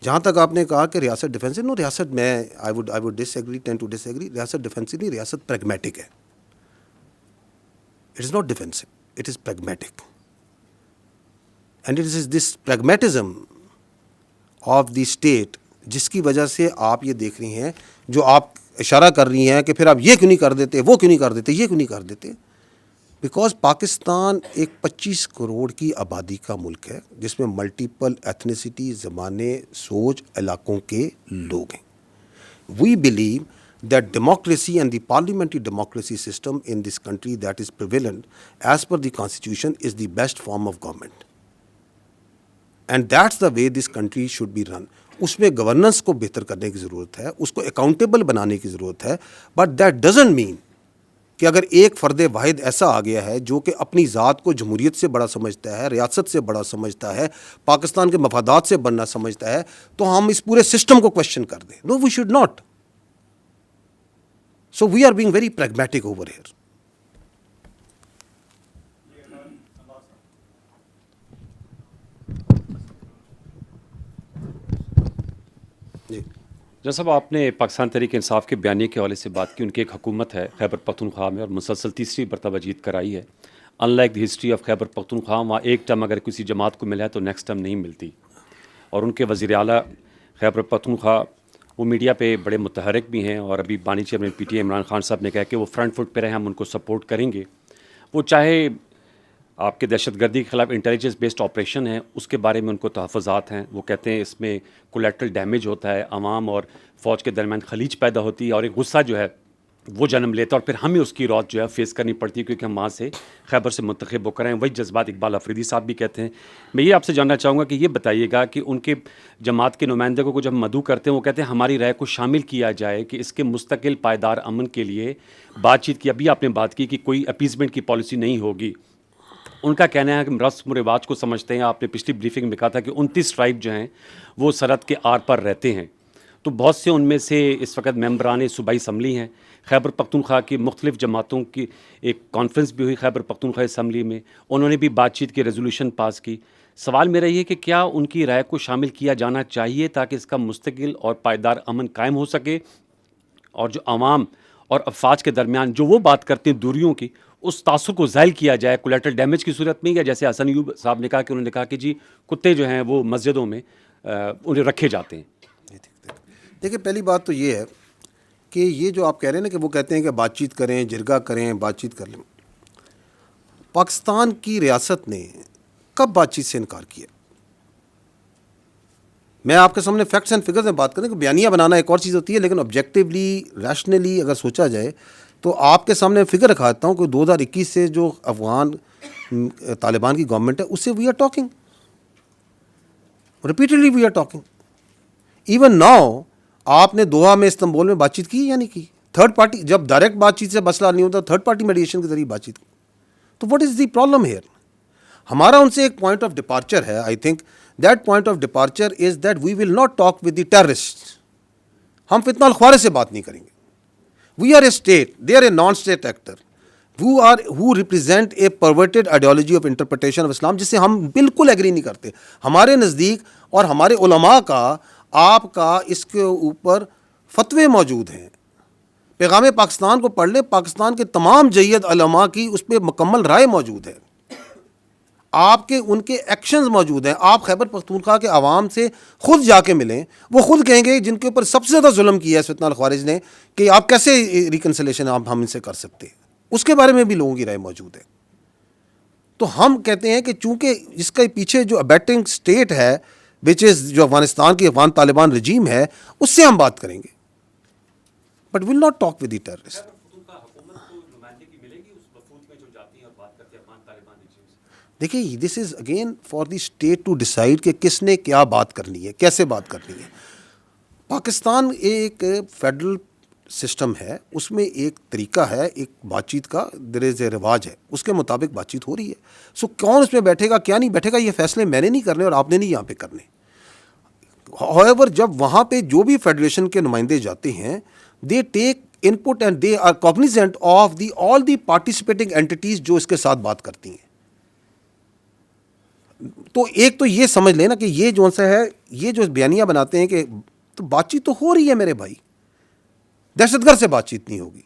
جہاں تک آپ نے کہا کہ ریاست ڈیفینسو، نو، ریاست میں I would disagree, tend to disagree. ریاست ڈیفینسو نہیں، ریاست پریگمیٹک ہے. It is not defensive, it is pragmatic. And it is this pragmatism of the state جس کی وجہ سے آپ یہ دیکھ رہی ہیں، جو آپ اشارہ کر رہی ہیں کہ پھر آپ یہ کیوں نہیں کر دیتے، وہ کیوں نہیں کر دیتے، یہ کیوں نہیں کر دیتے. بیکاز پاکستان ایک 25 کروڑ کی آبادی کا ملک ہے جس میں ملٹیپل ایتھنیسٹی، زبانیں، سوچ، علاقوں کے لوگ ہیں. We believe that democracy and the parliamentary democracy system in this country that is prevalent as per the constitution is the best form of government, and that's the way this country should be run. اس میں گورننس کو بہتر کرنے کی ضرورت ہے، اس کو اکاؤنٹیبل بنانے کی ضرورت ہے. بٹ دیٹ ڈزنٹ مین کہ اگر ایک فرد واحد ایسا آ گیا ہے جو کہ اپنی ذات کو جمہوریت سے بڑا سمجھتا ہے، ریاست سے بڑا سمجھتا ہے، پاکستان کے مفادات سے بڑا سمجھتا ہے، تو ہم اس پورے سسٹم کو کوشچن کر دیں. No, we should not. So we are being very pragmatic over here. جی جناب صاحب، آپ نے پاکستان تحریک انصاف کے بیانیے کے حوالے سے بات کی. ان کی ایک حکومت ہے خیبر پختونخوا میں اور مسلسل تیسری مرتبہ جیت کرائی ہے. In like the history of Khyber Pakhtunkhwa, وہاں ایک ٹرم اگر کسی جماعت کو ملا ہے تو نیکسٹ ٹرم نہیں ملتی. اور ان کے وزیر اعلیٰ خیبر پختونخوا وہ میڈیا پہ بڑے متحرک بھی ہیں، اور ابھی بانی chairman P T I Imran Khan صاحب نے کہا کہ وہ فرنٹ فٹ پہ رہے، ہم ان کو سپورٹ کریں گے. وہ چاہے آپ کے دہشت گردی کے خلاف انٹیلیجنس بیسڈ آپریشن ہے، اس کے بارے میں ان کو تحفظات ہیں. وہ کہتے ہیں اس میں کولیٹرل ڈیمیج ہوتا ہے، عوام اور فوج کے درمیان خلیج پیدا ہوتی ہے، اور ایک غصہ جو ہے وہ جنم لیتا ہے، اور پھر ہمیں اس کی روت جو ہے فیس کرنی پڑتی ہے کیونکہ ہم وہاں سے خیبر سے منتخب ہو کر ہیں. وہی جذبات اقبال افریدی صاحب بھی کہتے ہیں. میں یہ آپ سے جاننا چاہوں گا کہ یہ بتائیے گا کہ ان کے جماعت کے نمائندے کو جب مدعو کرتے ہیں، وہ کہتے ہیں ہماری رائے کو شامل کیا جائے کہ اس کے مستقل پائیدار امن کے لیے بات چیت کی. ابھی آپ نے بات کی کہ کوئی اپیزمنٹ کی پالیسی نہیں ہوگی. ان کا کہنا ہے کہ رسم و رواج کو سمجھتے ہیں. آپ نے پچھلی بریفنگ میں کہا تھا کہ 29 ٹرائب جو ہیں وہ سرحد کے آر پر رہتے ہیں. تو بہت سے ان میں سے اس وقت ممبران صوبائی اسمبلی ہیں. خیبر پختونخوا کی مختلف جماعتوں کی ایک کانفرنس بھی ہوئی خیبر پختونخوا اسمبلی میں، انہوں نے بھی بات چیت کی ریزولوشن پاس کی. سوال میرا یہ کہ کیا ان کی رائے کو شامل کیا جانا چاہیے تاکہ اس کا مستقل اور پائیدار امن قائم ہو سکے، اور جو عوام اور افواج کے درمیان جو وہ بات کرتے ہیں دوریوں کی، اس تعصب کو زائل کیا جائے کولیٹرل ڈیمیج کی صورت میں، یا جیسے حسن ایوب صاحب نے کہا کہ انہوں نے کہا کہ جی کتے جو ہیں وہ مسجدوں میں انہیں رکھے جاتے ہیں. دیکھیں، پہلی بات تو یہ ہے کہ یہ جو آپ کہہ رہے ہیں نا کہ وہ کہتے ہیں کہ بات چیت کریں، جرگہ کریں، بات چیت کر لیں. پاکستان کی ریاست نے کب بات چیت سے انکار کیا؟ میں آپ کے سامنے فیکٹس اینڈ فگرز میں بات کریں کہ بیانیہ بنانا ایک اور چیز ہوتی ہے، لیکن آبجیکٹیولی ریشنلی اگر سوچا جائے تو آپ کے سامنے فگر رکھا دیتا ہوں کہ 2021 سے جو افغان طالبان کی گورنمنٹ ہے اس سے we are talking repeatedly, we are talking. Even now آپ نے دوحہ میں استنبول میں بات چیت کی یا نہیں کی؟ تھرڈ پارٹی جب ڈائریکٹ بات چیت سے مسئلہ نہیں ہوتا، تھرڈ پارٹی میڈیشن کے ذریعے بات چیت کی. تو what is the problem here? ہمارا ان سے ایک پوائنٹ آف ڈپارچر ہے. I think that point of departure is that we will not talk with the terrorist. ہم فتنہ الخوارے سے بات نہیں کریں گے. We are a state, they are a non state actor who represent a perverted ideology of interpretation of Islam جس سے ہم بالکل ایگری نہیں کرتے. ہمارے نزدیک اور ہمارے علماء کا آپ کا اس کے اوپر فتوے موجود ہیں. پیغام پاکستان کو پڑھ لیں، پاکستان کے تمام جید علماء کی اس پہ مکمل رائے موجود ہے. آپ کے ان کے ایکشنز موجود ہیں. آپ خیبر پختونخوا کے عوام سے خود جا کے ملیں, وہ خود کہیں گے جن کے اوپر سب سے زیادہ ظلم کیا ہے فتنہ الخوارج نے, کہ آپ کیسے ریکنسلیشن ہم ان سے کر سکتے ہیں. اس کے بارے میں بھی لوگوں کی رائے موجود ہے. تو ہم کہتے ہیں کہ چونکہ اس کے پیچھے جو ابیٹنگ اسٹیٹ ہے وچ از جو افغانستان کی افغان طالبان رجیم ہے, اس سے ہم بات کریں گے, but will not talk with the terrorist. دیکھیے this is again for the state to decide کہ کس نے کیا بات کرنی ہے, کیسے بات کرنی ہے. پاکستان ایک فیڈرل سسٹم ہے, اس میں ایک طریقہ ہے ایک بات چیت کا, دیر از اے رواج ہے, اس کے مطابق بات چیت ہو رہی ہے. سو کون اس میں بیٹھے گا کیا نہیں بیٹھے گا, یہ فیصلے میں نے نہیں کرنے اور آپ نے نہیں یہاں پہ کرنے. however جب وہاں پہ جو بھی فیڈریشن کے نمائندے جاتے ہیں, they take input and they are cognizant of the all the participating entities جو اس کے ساتھ بات کرتی ہیں. تو ایک تو یہ سمجھ لینا کہ یہ جو سا ہے, یہ جو بیانیہ بناتے ہیں کہ تو بات چیت تو ہو رہی ہے میرے بھائی, دہشت گرد سے بات چیت نہیں ہوگی,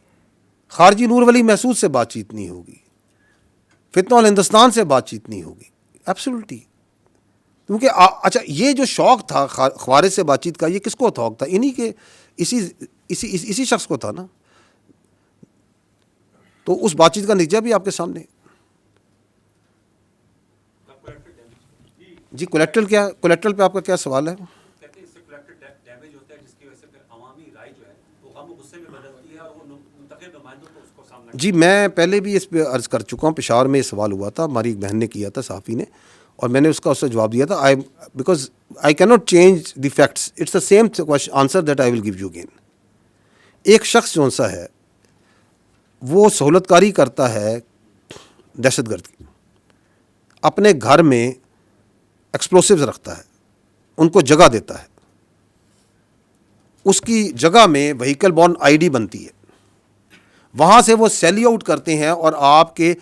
خارجی نور ولی محسود سے بات چیت نہیں ہوگی, فتنہ الہندوستان سے بات چیت نہیں ہوگی. ایبسولوٹلی. کیونکہ اچھا یہ جو شوق تھا خوارج سے بات چیت کا, یہ کس کو شوق تھا؟ انہی کے اسی شخص کو تھا نا. تو اس بات چیت کا نتیجہ بھی آپ کے سامنے. جی کولیکٹرل کیا, کولیکٹرل پہ آپ کا کیا سوال ہے؟ جی میں پہلے بھی اس پہ عرض کر چکا ہوں, پشاور میں یہ سوال ہوا تھا, ہماری ایک بہن نے کیا تھا, صحافی نے, اور میں نے اس کا جواب دیا تھا. بیکاز آئی کی not change the facts, it's the same answer that I will give you again. ایک شخص جو سا ہے وہ سہولت کاری کرتا ہے دہشت گرد کی, اپنے گھر میں ایکسپلوسیوز رکھتا ہے, ان کو جگہ دیتا ہے, اس کی جگہ میں وہیکل بورن آئی ڈی بنتی ہے, وہاں سے وہ سیلی آؤٹ کرتے ہیں اور آپ کے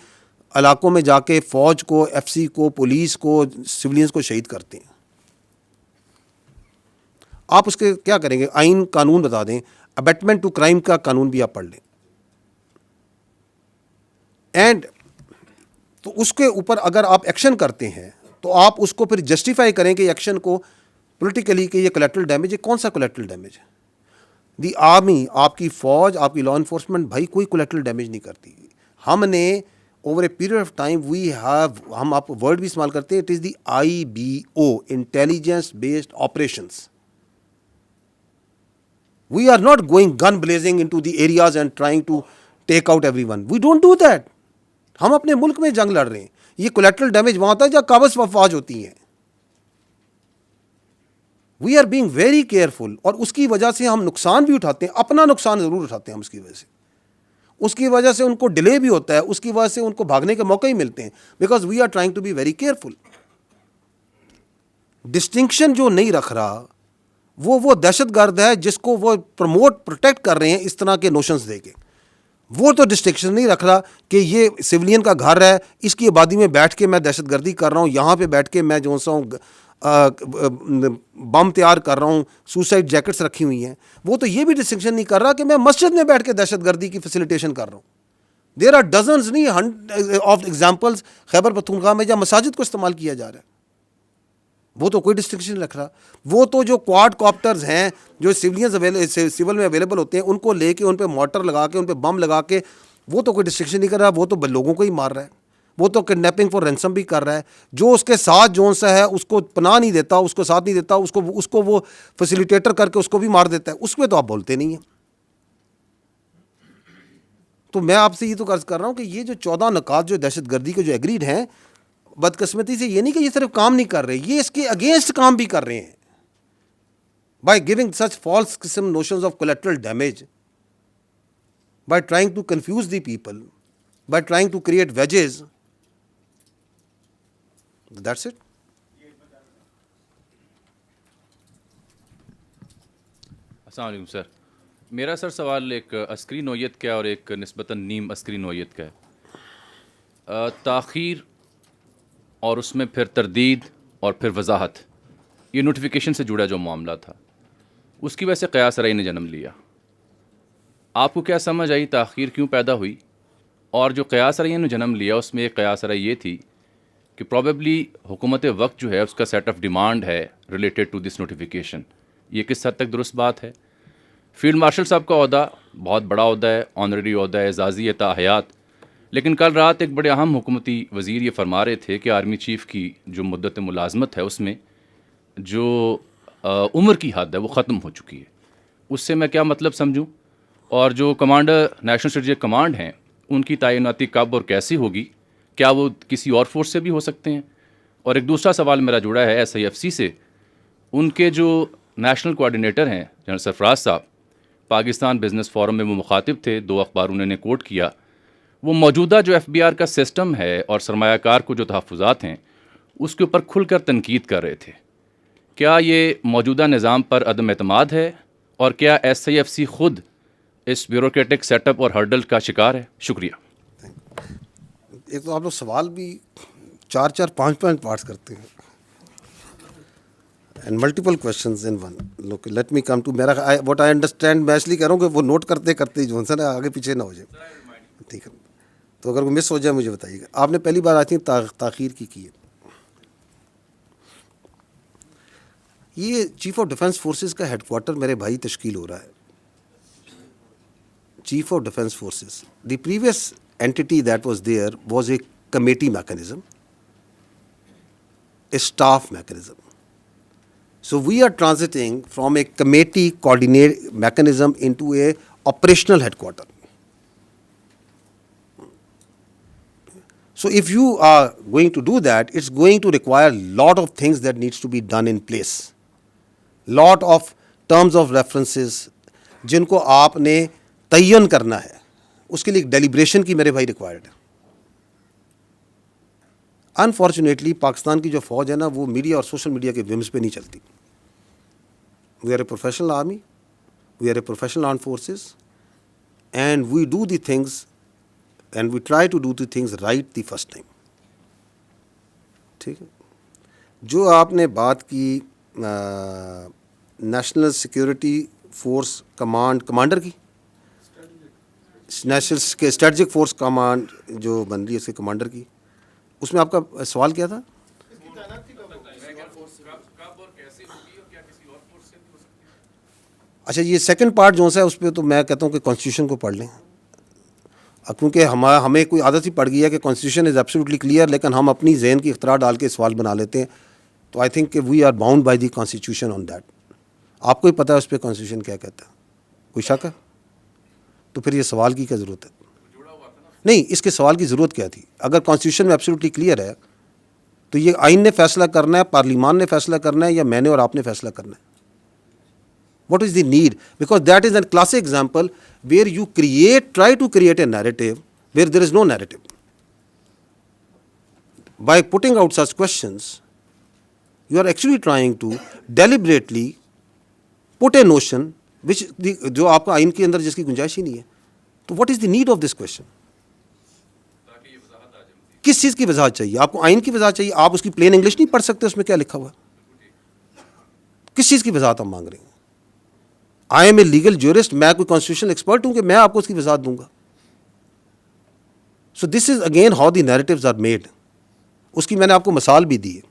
علاقوں میں جا کے فوج کو, ایف سی کو, پولیس کو, سولینز کو شہید کرتے ہیں. آپ اس کے کیا کریں گے؟ آئین قانون بتا دیں, ابیٹمنٹ ٹو کرائم کا قانون بھی آپ پڑھ لیں, اینڈ تو اس کے اوپر اگر آپ ایکشن کرتے ہیں تو آپ اس کو پھر جسٹیفائی کریں کہ ایکشن کو پولیٹیکلی کہ یہ کولیٹرل ڈیمیج ہے. کون سا کولیٹرل ڈیمیج ہے؟ دی آرمی, آپ کی فوج, آپ کی لا انفورسمنٹ بھائی کوئی کولیٹرل ڈیمیج نہیں کرتی. ہم نے over a period of time we have, ہم آپ ورڈ بھی استعمال کرتے ہیں, it is the IBO, intelligence based operations. We are not going gun blazing into the areas and trying to take out everyone. We don't do that. ہم اپنے ملک میں جنگ لڑ رہے ہیں. یہ کولیٹرل ڈیمیج وہاں ہوتا ہے جہاں قابض افواج ہوتی ہیں. We are being very careful, اور اس کی وجہ سے ہم نقصان بھی اٹھاتے ہیں, اپنا نقصان ضرور اٹھاتے ہیں ہم اس کی وجہ سے. اس کی وجہ سے ان کو ڈیلے بھی ہوتا ہے, اس کی وجہ سے ان کو بھاگنے کے موقع ہی ملتے ہیں, because we are trying to be very careful. Distinction جو نہیں رکھ رہا وہ دہشت گرد ہے جس کو وہ پروموٹ پروٹیکٹ کر رہے ہیں اس طرح کے نوشنز دے کے. وہ تو ڈسٹنکشن نہیں رکھ رہا کہ یہ سولین کا گھر ہے, اس کی آبادی میں بیٹھ کے میں دہشت گردی کر رہا ہوں, یہاں پہ بیٹھ کے میں جو سا ہوں بم تیار کر رہا ہوں, سوسائڈ جیکٹس رکھی ہوئی ہیں. وہ تو یہ بھی ڈسٹنکشن نہیں کر رہا کہ میں مسجد میں بیٹھ کے دہشت گردی کی فیسیلیٹیشن کر رہا ہوں. دیر آر ڈزنز نہیں آف ایگزامپلس خیبر پختونخوا میں جہاں مساجد کو استعمال کیا جا رہا ہے. وہ تو کوئی ڈسٹنکشن نہیں رکھ رہا. وہ تو جو کوارڈ کاپٹرز ہیں جو سول میں اویلیبل ہوتے ہیں, ان کو لے کے ان پہ مارٹر لگا کے ان پہ بم لگا کے, وہ تو کوئی ڈسٹنکشن نہیں کر رہا. وہ تو لوگوں کو ہی مار رہا ہے. وہ تو کڈنیپنگ فار رینسم بھی کر رہا ہے. جو اس کے ساتھ جو سا ہے اس کو پناہ نہیں دیتا, اس کو ساتھ نہیں دیتا, اس کو وہ فیسیلیٹیٹر کر کے اس کو بھی مار دیتا ہے. اس میں تو آپ بولتے نہیں ہیں. تو میں آپ سے یہ تو عرض کر رہا ہوں کہ یہ جو 14 نکات جو دہشت گردی کے جو ایگریڈ ہیں, بدقسمتی سے یہ نہیں کہ یہ صرف کام نہیں کر رہے, یہ اس کے اگینسٹ کام بھی کر رہے ہیں. بائی گیونگ سچ فالس قسم notions of collateral damage, by trying to confuse the people, by trying to create wedges. That's it. السلام علیکم سر. میرا سر سوال ایک عسکری نوعیت کا اور ایک نسبتاً نیم عسکری نوعیت کا ہے. تاخیر اور اس میں پھر تردید اور پھر وضاحت, یہ نوٹیفیکیشن سے جڑا جو معاملہ تھا, اس کی وجہ سے قیاس رأی نے جنم لیا. آپ کو کیا سمجھ آئی تاخیر کیوں پیدا ہوئی؟ اور جو قیاس رأی نے جنم لیا اس میں ایک قیاس رأی یہ تھی کہ پرابیبلی حکومت وقت جو ہے اس کا سیٹ آف ڈیمانڈ ہے ریلیٹڈ ٹو دس نوٹیفیکیشن. یہ کس حد تک درست بات ہے؟ فیلڈ مارشل صاحب کا عہدہ بہت بڑا عہدہ ہے، آنریری عہدہ ہے، اعزازی تا حیات. لیکن کل رات ایک بڑے اہم حکومتی وزیر یہ فرما رہے تھے کہ آرمی چیف کی جو مدت ملازمت ہے اس میں جو عمر کی حد ہے وہ ختم ہو چکی ہے. اس سے میں کیا مطلب سمجھوں؟ اور جو کمانڈر نیشنل اسٹریٹجک کمانڈ ہیں ان کی تعیناتی کب اور کیسی ہوگی؟ کیا وہ کسی اور فورس سے بھی ہو سکتے ہیں؟ اور ایک دوسرا سوال میرا جڑا ہے SIFC سے. ان کے جو نیشنل کوآرڈینیٹر ہیں جنرل سرفراز صاحب، پاکستان بزنس فورم میں وہ مخاطب تھے، 2 اخباروں نے کوٹ کیا. وہ موجودہ جو FBR کا سسٹم ہے اور سرمایہ کار کو جو تحفظات ہیں اس کے اوپر کھل کر تنقید کر رہے تھے. کیا یہ موجودہ نظام پر عدم اعتماد ہے اور کیا SIFC خود اس بیوروکریٹک سیٹ اپ اور ہرڈل کا شکار ہے؟ شکریہ. ایک تو آپ لوگ سوال بھی 4 5 پارٹس کرتے ہیں and multiple questions in one. Look let me come to میرا واٹ آئی انڈرسٹینڈ. میں اس لیے کہہ رہا ہوں کہ وہ نوٹ کرتے کرتے جو ہے نا آگے پیچھے نہ ہو جائے. ٹھیک ہے، تو اگر وہ مس ہو جائے مجھے بتائیے گا. آپ نے پہلی بار آئی تھنک تاخیر کی ہے. یہ چیف آف ڈیفینس فورسز کا ہیڈ کوارٹر میرے بھائی تشکیل ہو رہا ہے. Chief of defence forces, the previous entity that was there was a committee mechanism, a staff mechanism. So we are transiting from a committee coordinate mechanism into a operational headquarter. So if you are going to do that, it's going to require a lot of things that needs to be done in place. Lot of terms of references جن کو آپ نے تعین کرنا ہے, اس کے لیے ایک ڈیلیبریشن کی میرے بھائی ریکوائرڈ ہے. انفارچونیٹلی پاکستان کی جو فوج ہے نا وہ میڈیا اور سوشل میڈیا کے ومز پہ نہیں چلتی. We are a professional army, we are a professional arm forces, and we do the things and we try to do the things right the first time. ٹھیک ہے, جو آپ نے بات کی نیشنل سیکورٹی فورس کمانڈر کی, نیشنل اسٹریٹجک فورس کمانڈ جو بن رہی ہے اس کے کمانڈر کی, اس میں آپ کا سوال کیا تھا؟ اچھا, یہ سیکنڈ پارٹ جو ہے اس پہ تو میں کہتا ہوں کہ کانسٹیٹیوشن کو پڑھ لیں, کیونکہ ہمیں کوئی عادت ہی پڑ گئی ہے کہ کانسٹیٹیوشن از ایبسلیوٹلی کلیئر, لیکن ہم اپنی ذہن کی اختراع ڈال کے سوال بنا لیتے ہیں. تو آئی تھنک کہ we are bound by the constitution on that. آپ کو ہی پتہ ہے اس پہ کانسٹیٹیوشن کیا کہتا ہے, کوئی شک ہے؟ تو پھر یہ سوال کی کیا ضرورت ہے؟ نہیں, اس کے سوال کی ضرورت کیا تھی؟ اگر کانسٹیٹیوشن میں ایبسلیوٹلی کلیئر ہے تو یہ آئین نے فیصلہ کرنا ہے, پارلیمان نے فیصلہ کرنا ہے, یا میں نے اور آپ نے فیصلہ کرنا ہے؟ What is the need? Because that is a classic example where you try to create a narrative where there is no narrative. By putting out such questions, you are actually trying to deliberately put a notion which جو آپ کا آئین کے اندر جس کی گنجائش ہی نہیں ہے. تو what is the need of this question? کس چیز کی وضاحت چاہیے آپ کو؟ آئین کی وضاحت چاہیے. آپ اس کی پلین انگلش نہیں پڑھ سکتے, اس میں کیا لکھا ہوا ہے؟ کس چیز کی وضاحت ہم مانگ رہے ہیں؟ I M a legal jurist, میں کوئی کانسٹیٹیوشن ایکسپرٹ ہوں کہ میں آپ کو اس کی وضاحت دوں گا؟ So this is again how the narratives are made. اس کی میں نے آپ کو مثال بھی دی ہے,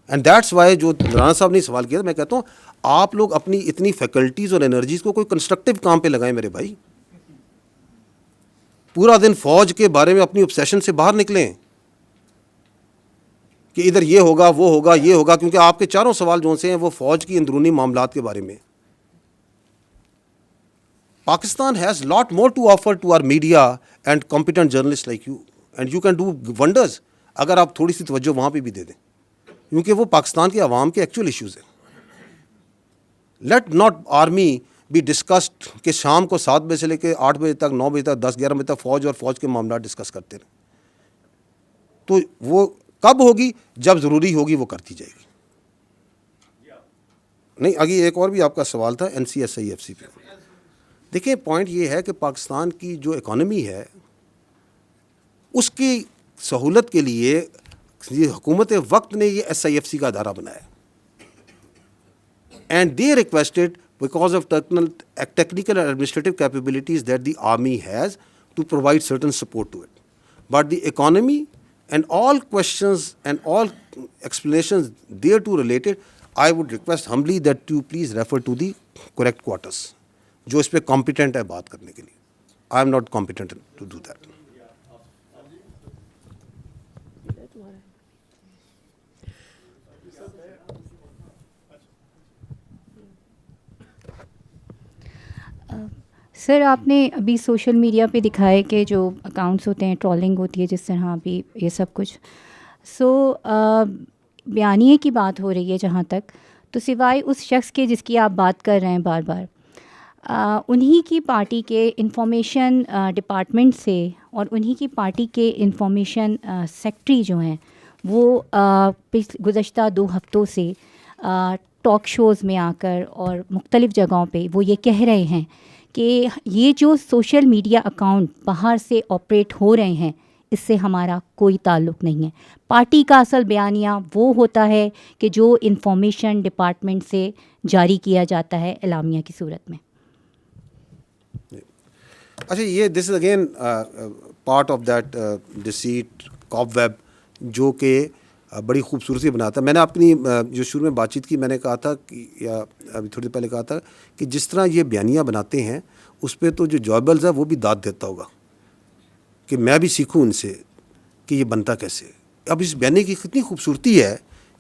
اینڈ دیٹس وائی جو رانا صاحب نے سوال کیا, میں کہتا ہوں آپ لوگ اپنی اتنی فیکلٹیز اور انرجیز کو کوئی کنسٹرکٹیو کام پہ لگائیں میرے بھائی. پورا دن فوج کے بارے میں اپنی obsession سے باہر نکلیں کہ ادھر یہ ہوگا, وہ ہوگا, یہ ہوگا, کیونکہ آپ کے چاروں سوال جو سے ہیں وہ فوج کی اندرونی معاملات کے بارے میں. Pakistan has lot more to offer to our media and competent journalists like you, and you can do wonders اگر آپ تھوڑی سی توجہ وہاں پہ بھی دے دیں, کیونکہ وہ پاکستان کے عوام کے ایکچوئل ایشوز ہیں. Let not army be discussed کہ شام کو 7 بجے سے لے کے 8 بجے تک, 9 بجے تک, 10 11 بجے تک فوج اور فوج کے معاملات ڈسکس کرتے رہیں. تو وہ کب ہوگی؟ جب ضروری ہوگی وہ کرتی جائے گی. نہیں, آگے ایک اور بھی آپ کا سوال تھا NCSIFC پہ. دیکھیں پوائنٹ یہ ہے کہ پاکستان کی جو اکانومی ہے اس کی سہولت کے لیے یہ حکومت وقت نے یہ SIFC کا ادارہ بنایا, and they requested because of technical and administrative capabilities that the army has to provide certain support to it. But the economy and all questions and all explanations thereto related, I would request humbly that you please refer to the correct quarters, جو اس پہ competent ہے بات کرنے کے لیے. I am not competent to do that. سر آپ نے ابھی سوشل میڈیا پہ دکھائے کہ جو اکاؤنٹس ہوتے ہیں ٹرولنگ ہوتی ہے جس طرح ابھی یہ سب کچھ بیانیے کی بات ہو رہی ہے جہاں تک تو سوائے اس شخص کے جس کی آپ بات کر رہے ہیں بار بار انہی کی پارٹی کے انفارمیشن ڈپارٹمنٹ سے اور انہی کی پارٹی کے انفارمیشن سیکٹری جو ہیں وہ گزشتہ 2 ہفتوں سے ٹاک شوز میں آ کر اور مختلف جگہوں پہ وہ یہ کہہ رہے ہیں کہ یہ جو سوشل میڈیا اکاؤنٹ باہر سے آپریٹ ہو رہے ہیں اس سے ہمارا کوئی تعلق نہیں ہے. پارٹی کا اصل بیانیہ وہ ہوتا ہے کہ جو انفارمیشن ڈپارٹمنٹ سے جاری کیا جاتا ہے اعلامیہ کی صورت میں. اچھا یہ this is again part of that deceit cobweb جو کہ بڑی خوبصورتی بناتا ہے. میں نے اپنی جو شروع میں بات چیت کی میں نے کہا تھا یا ابھی تھوڑی دیر پہلے کہا تھا کہ جس طرح یہ بیانیہ بناتے ہیں اس پہ تو جو جوائبلز ہے وہ بھی داد دیتا ہوگا کہ میں بھی سیکھوں ان سے کہ یہ بنتا کیسے. اب اس بیانیے کی کتنی خوبصورتی ہے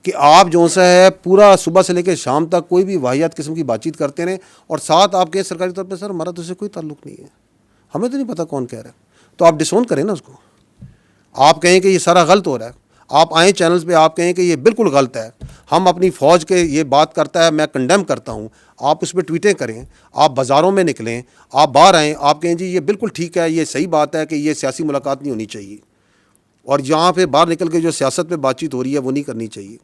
کہ آپ جو سا ہے پورا صبح سے لے کے شام تک کوئی بھی واحد قسم کی بات چیت کرتے رہیں اور ساتھ آپ کہیں سرکاری طور پہ سر ہمارا تو اس سے کوئی تعلق نہیں ہے, ہمیں تو نہیں پتہ کون کہہ رہا ہے. تو آپ ڈسون کریں نا اس کو, آپ کہیں کہ یہ سارا غلط ہو رہا ہے, آپ آئیں چینلز پہ آپ کہیں کہ یہ بالکل غلط ہے, ہم اپنی فوج کے یہ بات کرتا ہے میں کنڈیم کرتا ہوں, آپ اس پہ ٹویٹیں کریں, آپ بازاروں میں نکلیں, آپ باہر آئیں, آپ کہیں جی یہ بالکل ٹھیک ہے, یہ صحیح بات ہے کہ یہ سیاسی ملاقات نہیں ہونی چاہیے, اور جہاں پہ باہر نکل کے جو سیاست پہ بات چیت ہو رہی ہے وہ نہیں کرنی چاہیے.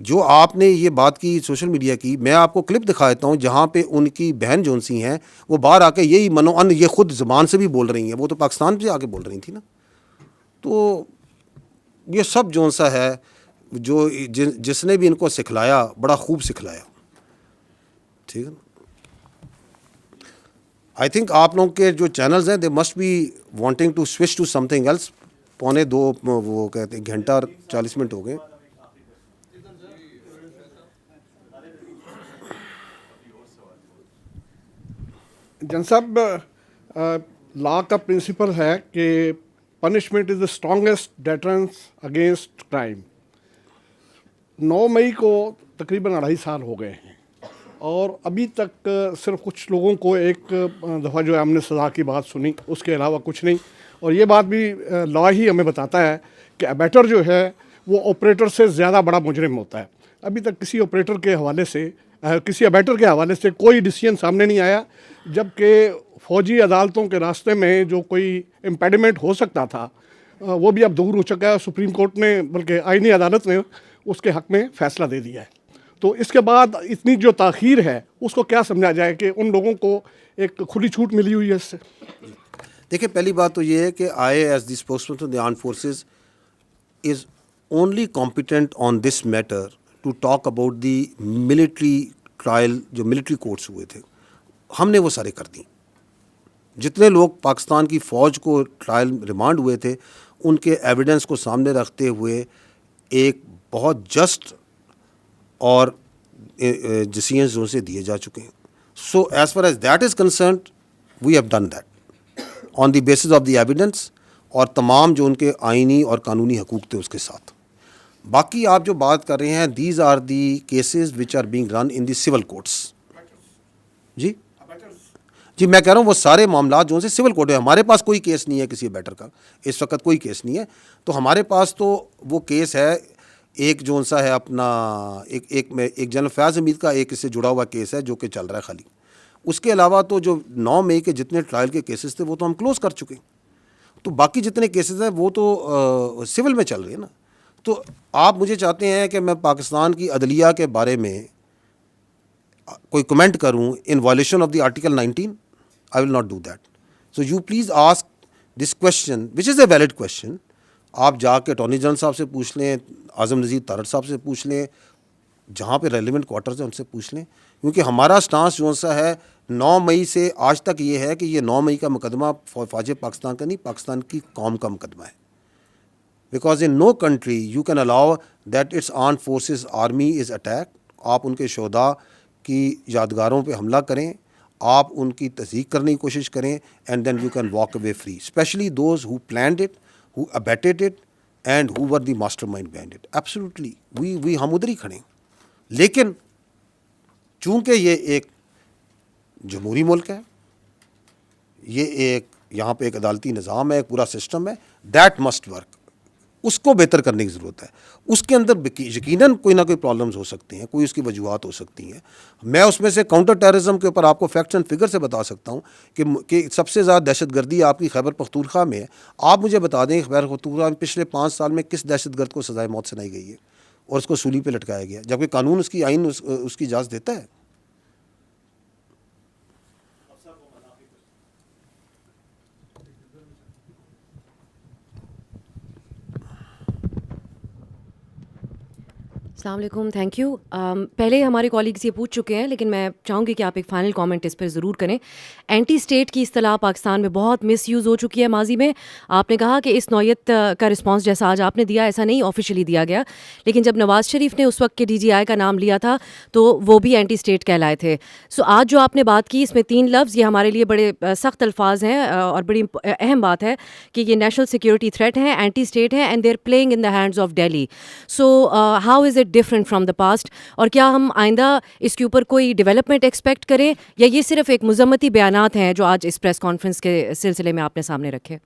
جو آپ نے یہ بات کی سوشل میڈیا کی, میں آپ کو کلپ دکھا دیتا ہوں جہاں پہ ان کی بہن جون سی ہیں وہ باہر آ کے یہی منوعن یہ خود زبان سے بھی بول رہی ہیں, وہ تو پاکستان سے آ کے بول رہی تھیں نا. تو یہ سب جون سا ہے جو جس نے بھی ان کو سکھلایا بڑا خوب سکھلایا, ٹھیک ہے نا. آئی تھنک آپ لوگوں کے جو چینلز ہیں they must be wanting to switch to something else. 1:45 وہ کہتے ہیں گھنٹہ اور 40 منٹ ہو گئے. جن صاحب لا کا پرنسپل ہے کہ punishment is the strongest deterrence against crime. 9 مئی کو تقریباً 2.5 سال ہو گئے ہیں اور ابھی تک صرف کچھ لوگوں کو ایک دفعہ جو ہے ہم نے سزا کی بات سنی, اس کے علاوہ کچھ نہیں. اور یہ بات بھی لا ہی ہمیں بتاتا ہے کہ ابیٹر جو ہے وہ آپریٹر سے زیادہ بڑا مجرم ہوتا ہے. ابھی تک کسی آپریٹر کے حوالے سے کسی ابیٹر کے حوالے سے کوئی ڈیسیژن سامنے نہیں آیا, جبکہ فوجی عدالتوں کے راستے میں جو کوئی امپیڈمنٹ ہو سکتا تھا وہ بھی اب دور ہو چکا ہے. سپریم کورٹ نے بلکہ آئینی عدالت نے اس کے حق میں فیصلہ دے دیا ہے. تو اس کے بعد اتنی جو تاخیر ہے اس کو کیا سمجھا جائے کہ ان لوگوں کو ایک کھلی چھوٹ ملی ہوئی ہے اس سے؟ دیکھیں پہلی بات تو یہ ہے کہ I as the spokesman of the armed forces is only competent on this matter to talk about the military trial جو ملٹری کورٹس ہوئے تھے. ہم نے وہ سارے کر دیں. جتنے لوگ پاکستان کی فوج کو ٹرائل ریمانڈ ہوئے تھے ان کے ایویڈنس کو سامنے رکھتے ہوئے ایک بہت جسٹ اور ڈیسیژنز ان سے دیے جا چکے ہیں. So as far as that is concerned we have done that on the basis of the evidence اور تمام جو ان کے آئینی اور قانونی حقوق تھے اس کے ساتھ. باقی آپ جو بات کر رہے ہیں these are the cases which are being run in the civil courts. جی میں کہہ رہا ہوں وہ سارے معاملات جو سے سول کورٹ ہے. ہمارے پاس کوئی کیس نہیں ہے کسی بیٹر کا اس وقت, کوئی کیس نہیں ہے. تو ہمارے پاس تو وہ کیس ہے ایک جو سا ہے اپنا ایک جنرل فیاض حمید کا ایک اس سے جڑا ہوا کیس ہے جو کہ چل رہا ہے خالی. اس کے علاوہ تو جو 9 مئی کے جتنے ٹرائل کے کیسز تھے وہ تو ہم کلوز کر چکے ہیں. تو باقی جتنے کیسز ہیں وہ تو سول میں چل رہے ہیں نا. تو آپ مجھے چاہتے ہیں کہ میں پاکستان کی عدلیہ کے بارے میں کوئی کمنٹ کروں ان violation of the article 19؟ I will not do that. So you please ask this question, which is a valid question. آپ جا کے اٹارنی جنرل صاحب سے پوچھ لیں, اعظم نذیر تارڑ صاحب سے پوچھ لیں, جہاں پہ ریلیونٹ کوارٹرز ہیں ان سے پوچھ لیں. کیونکہ ہمارا سٹانس جو سا ہے 9 مئی سے آج تک یہ ہے کہ یہ 9 مئی کا مقدمہ فوج پاکستان کا نہیں, پاکستان کی قوم کا مقدمہ ہے. because in no country you can allow that its armed forces army is attacked. آپ ان کے شہداء کی یادگاروں پہ حملہ کریں, آپ ان کی تصدیق کرنے کی کوشش کریں, and then you can walk away free, especially those who planned it, who abetted it, and who were the mastermind behind it. Absolutely ہم ادھر ہی کھڑے ہیں. لیکن چونکہ یہ ایک جمہوری ملک ہے, یہ ایک یہاں پہ ایک عدالتی نظام ہے, ایک پورا سسٹم ہے, دیٹ مسٹ ورک. اس کو بہتر کرنے کی ضرورت ہے. اس کے اندر یقیناً کوئی نہ کوئی پرابلمز ہو سکتی ہیں, کوئی اس کی وجوہات ہو سکتی ہیں. میں اس میں سے کاؤنٹر ٹیررزم کے اوپر آپ کو فیکٹس اینڈ فگر سے بتا سکتا ہوں کہ سب سے زیادہ دہشت گردی آپ کی خیبر پختونخوا میں ہے. آپ مجھے بتا دیں خیبر پختونخوا میں پچھلے 5 سال میں کس دہشت گرد کو سزائے موت سنائی گئی ہے اور اس کو سولی پہ لٹکایا گیا, جبکہ قانون اس کی آئین اس کی اجازت دیتا ہے. السلام علیکم, تھینک یو. پہلے ہمارے کالیگس یہ پوچھ چکے ہیں, لیکن میں چاہوں گی کہ آپ ایک فائنل کامنٹ اس پر ضرور کریں. اینٹی اسٹیٹ کی اصطلاح پاکستان میں بہت مس یوز ہو چکی ہے ماضی میں. آپ نے کہا کہ اس نوعیت کا رسپانس جیسا آج آپ نے دیا ایسا نہیں آفیشیلی دیا گیا, لیکن جب نواز شریف نے اس وقت کے DGI کا نام لیا تھا تو وہ بھی اینٹی اسٹیٹ کہلائے تھے. سو آج جو آپ نے بات کی اس میں 3 لفظ, یہ ہمارے لیے بڑے سخت الفاظ ہیں اور بڑی اہم بات ہے کہ یہ نیشنل سیکورٹی تھریٹ ہیں, اینٹی اسٹیٹ ہیں, and they are playing in the hands of Delhi. So how is it different from the past, اور کیا ہم آئندہ اس کے اوپر کوئی ڈیولپمنٹ ایکسپیکٹ کریں, یا یہ صرف ایک مذمتی بیانات ہیں جو آج اس پریس کانفرنس کے سلسلے میں آپ نے سامنے رکھے؟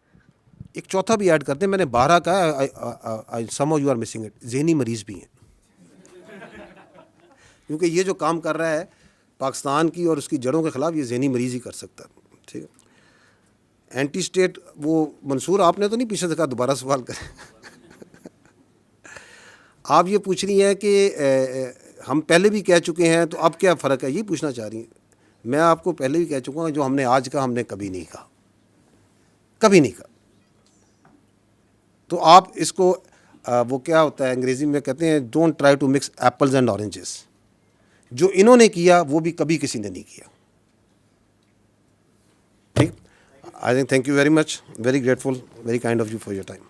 ایک چوتھا بھی ایڈ کرتے ہیں, میں نے 12 کہا, some of you are missing it, ذہنی مریض بھی ہیں. کیونکہ یہ جو کام کر رہا ہے پاکستان کی اور اس کی جڑوں کے خلاف, یہ ذہنی مریض ہی کر سکتا ہے. ٹھیک ہے, اینٹی اسٹیٹ وہ منصور آپ نے تو نہیں پیچھے سے کہا, دوبارہ سوال کریں. آپ یہ پوچھ رہی ہیں کہ ہم پہلے بھی کہہ چکے ہیں تو اب کیا فرق ہے, یہ پوچھنا چاہ رہی ہیں. میں آپ کو پہلے بھی کہہ چکا ہوں, جو ہم نے آج کہا ہم نے کبھی نہیں کہا, کبھی نہیں کہا. تو آپ اس کو وہ کیا ہوتا ہے انگریزی میں کہتے ہیں don't try to mix apples and oranges. جو انہوں نے کیا وہ بھی کبھی کسی نے نہیں کیا. ٹھیک, I think thank you very much, very grateful, very kind of you for your time.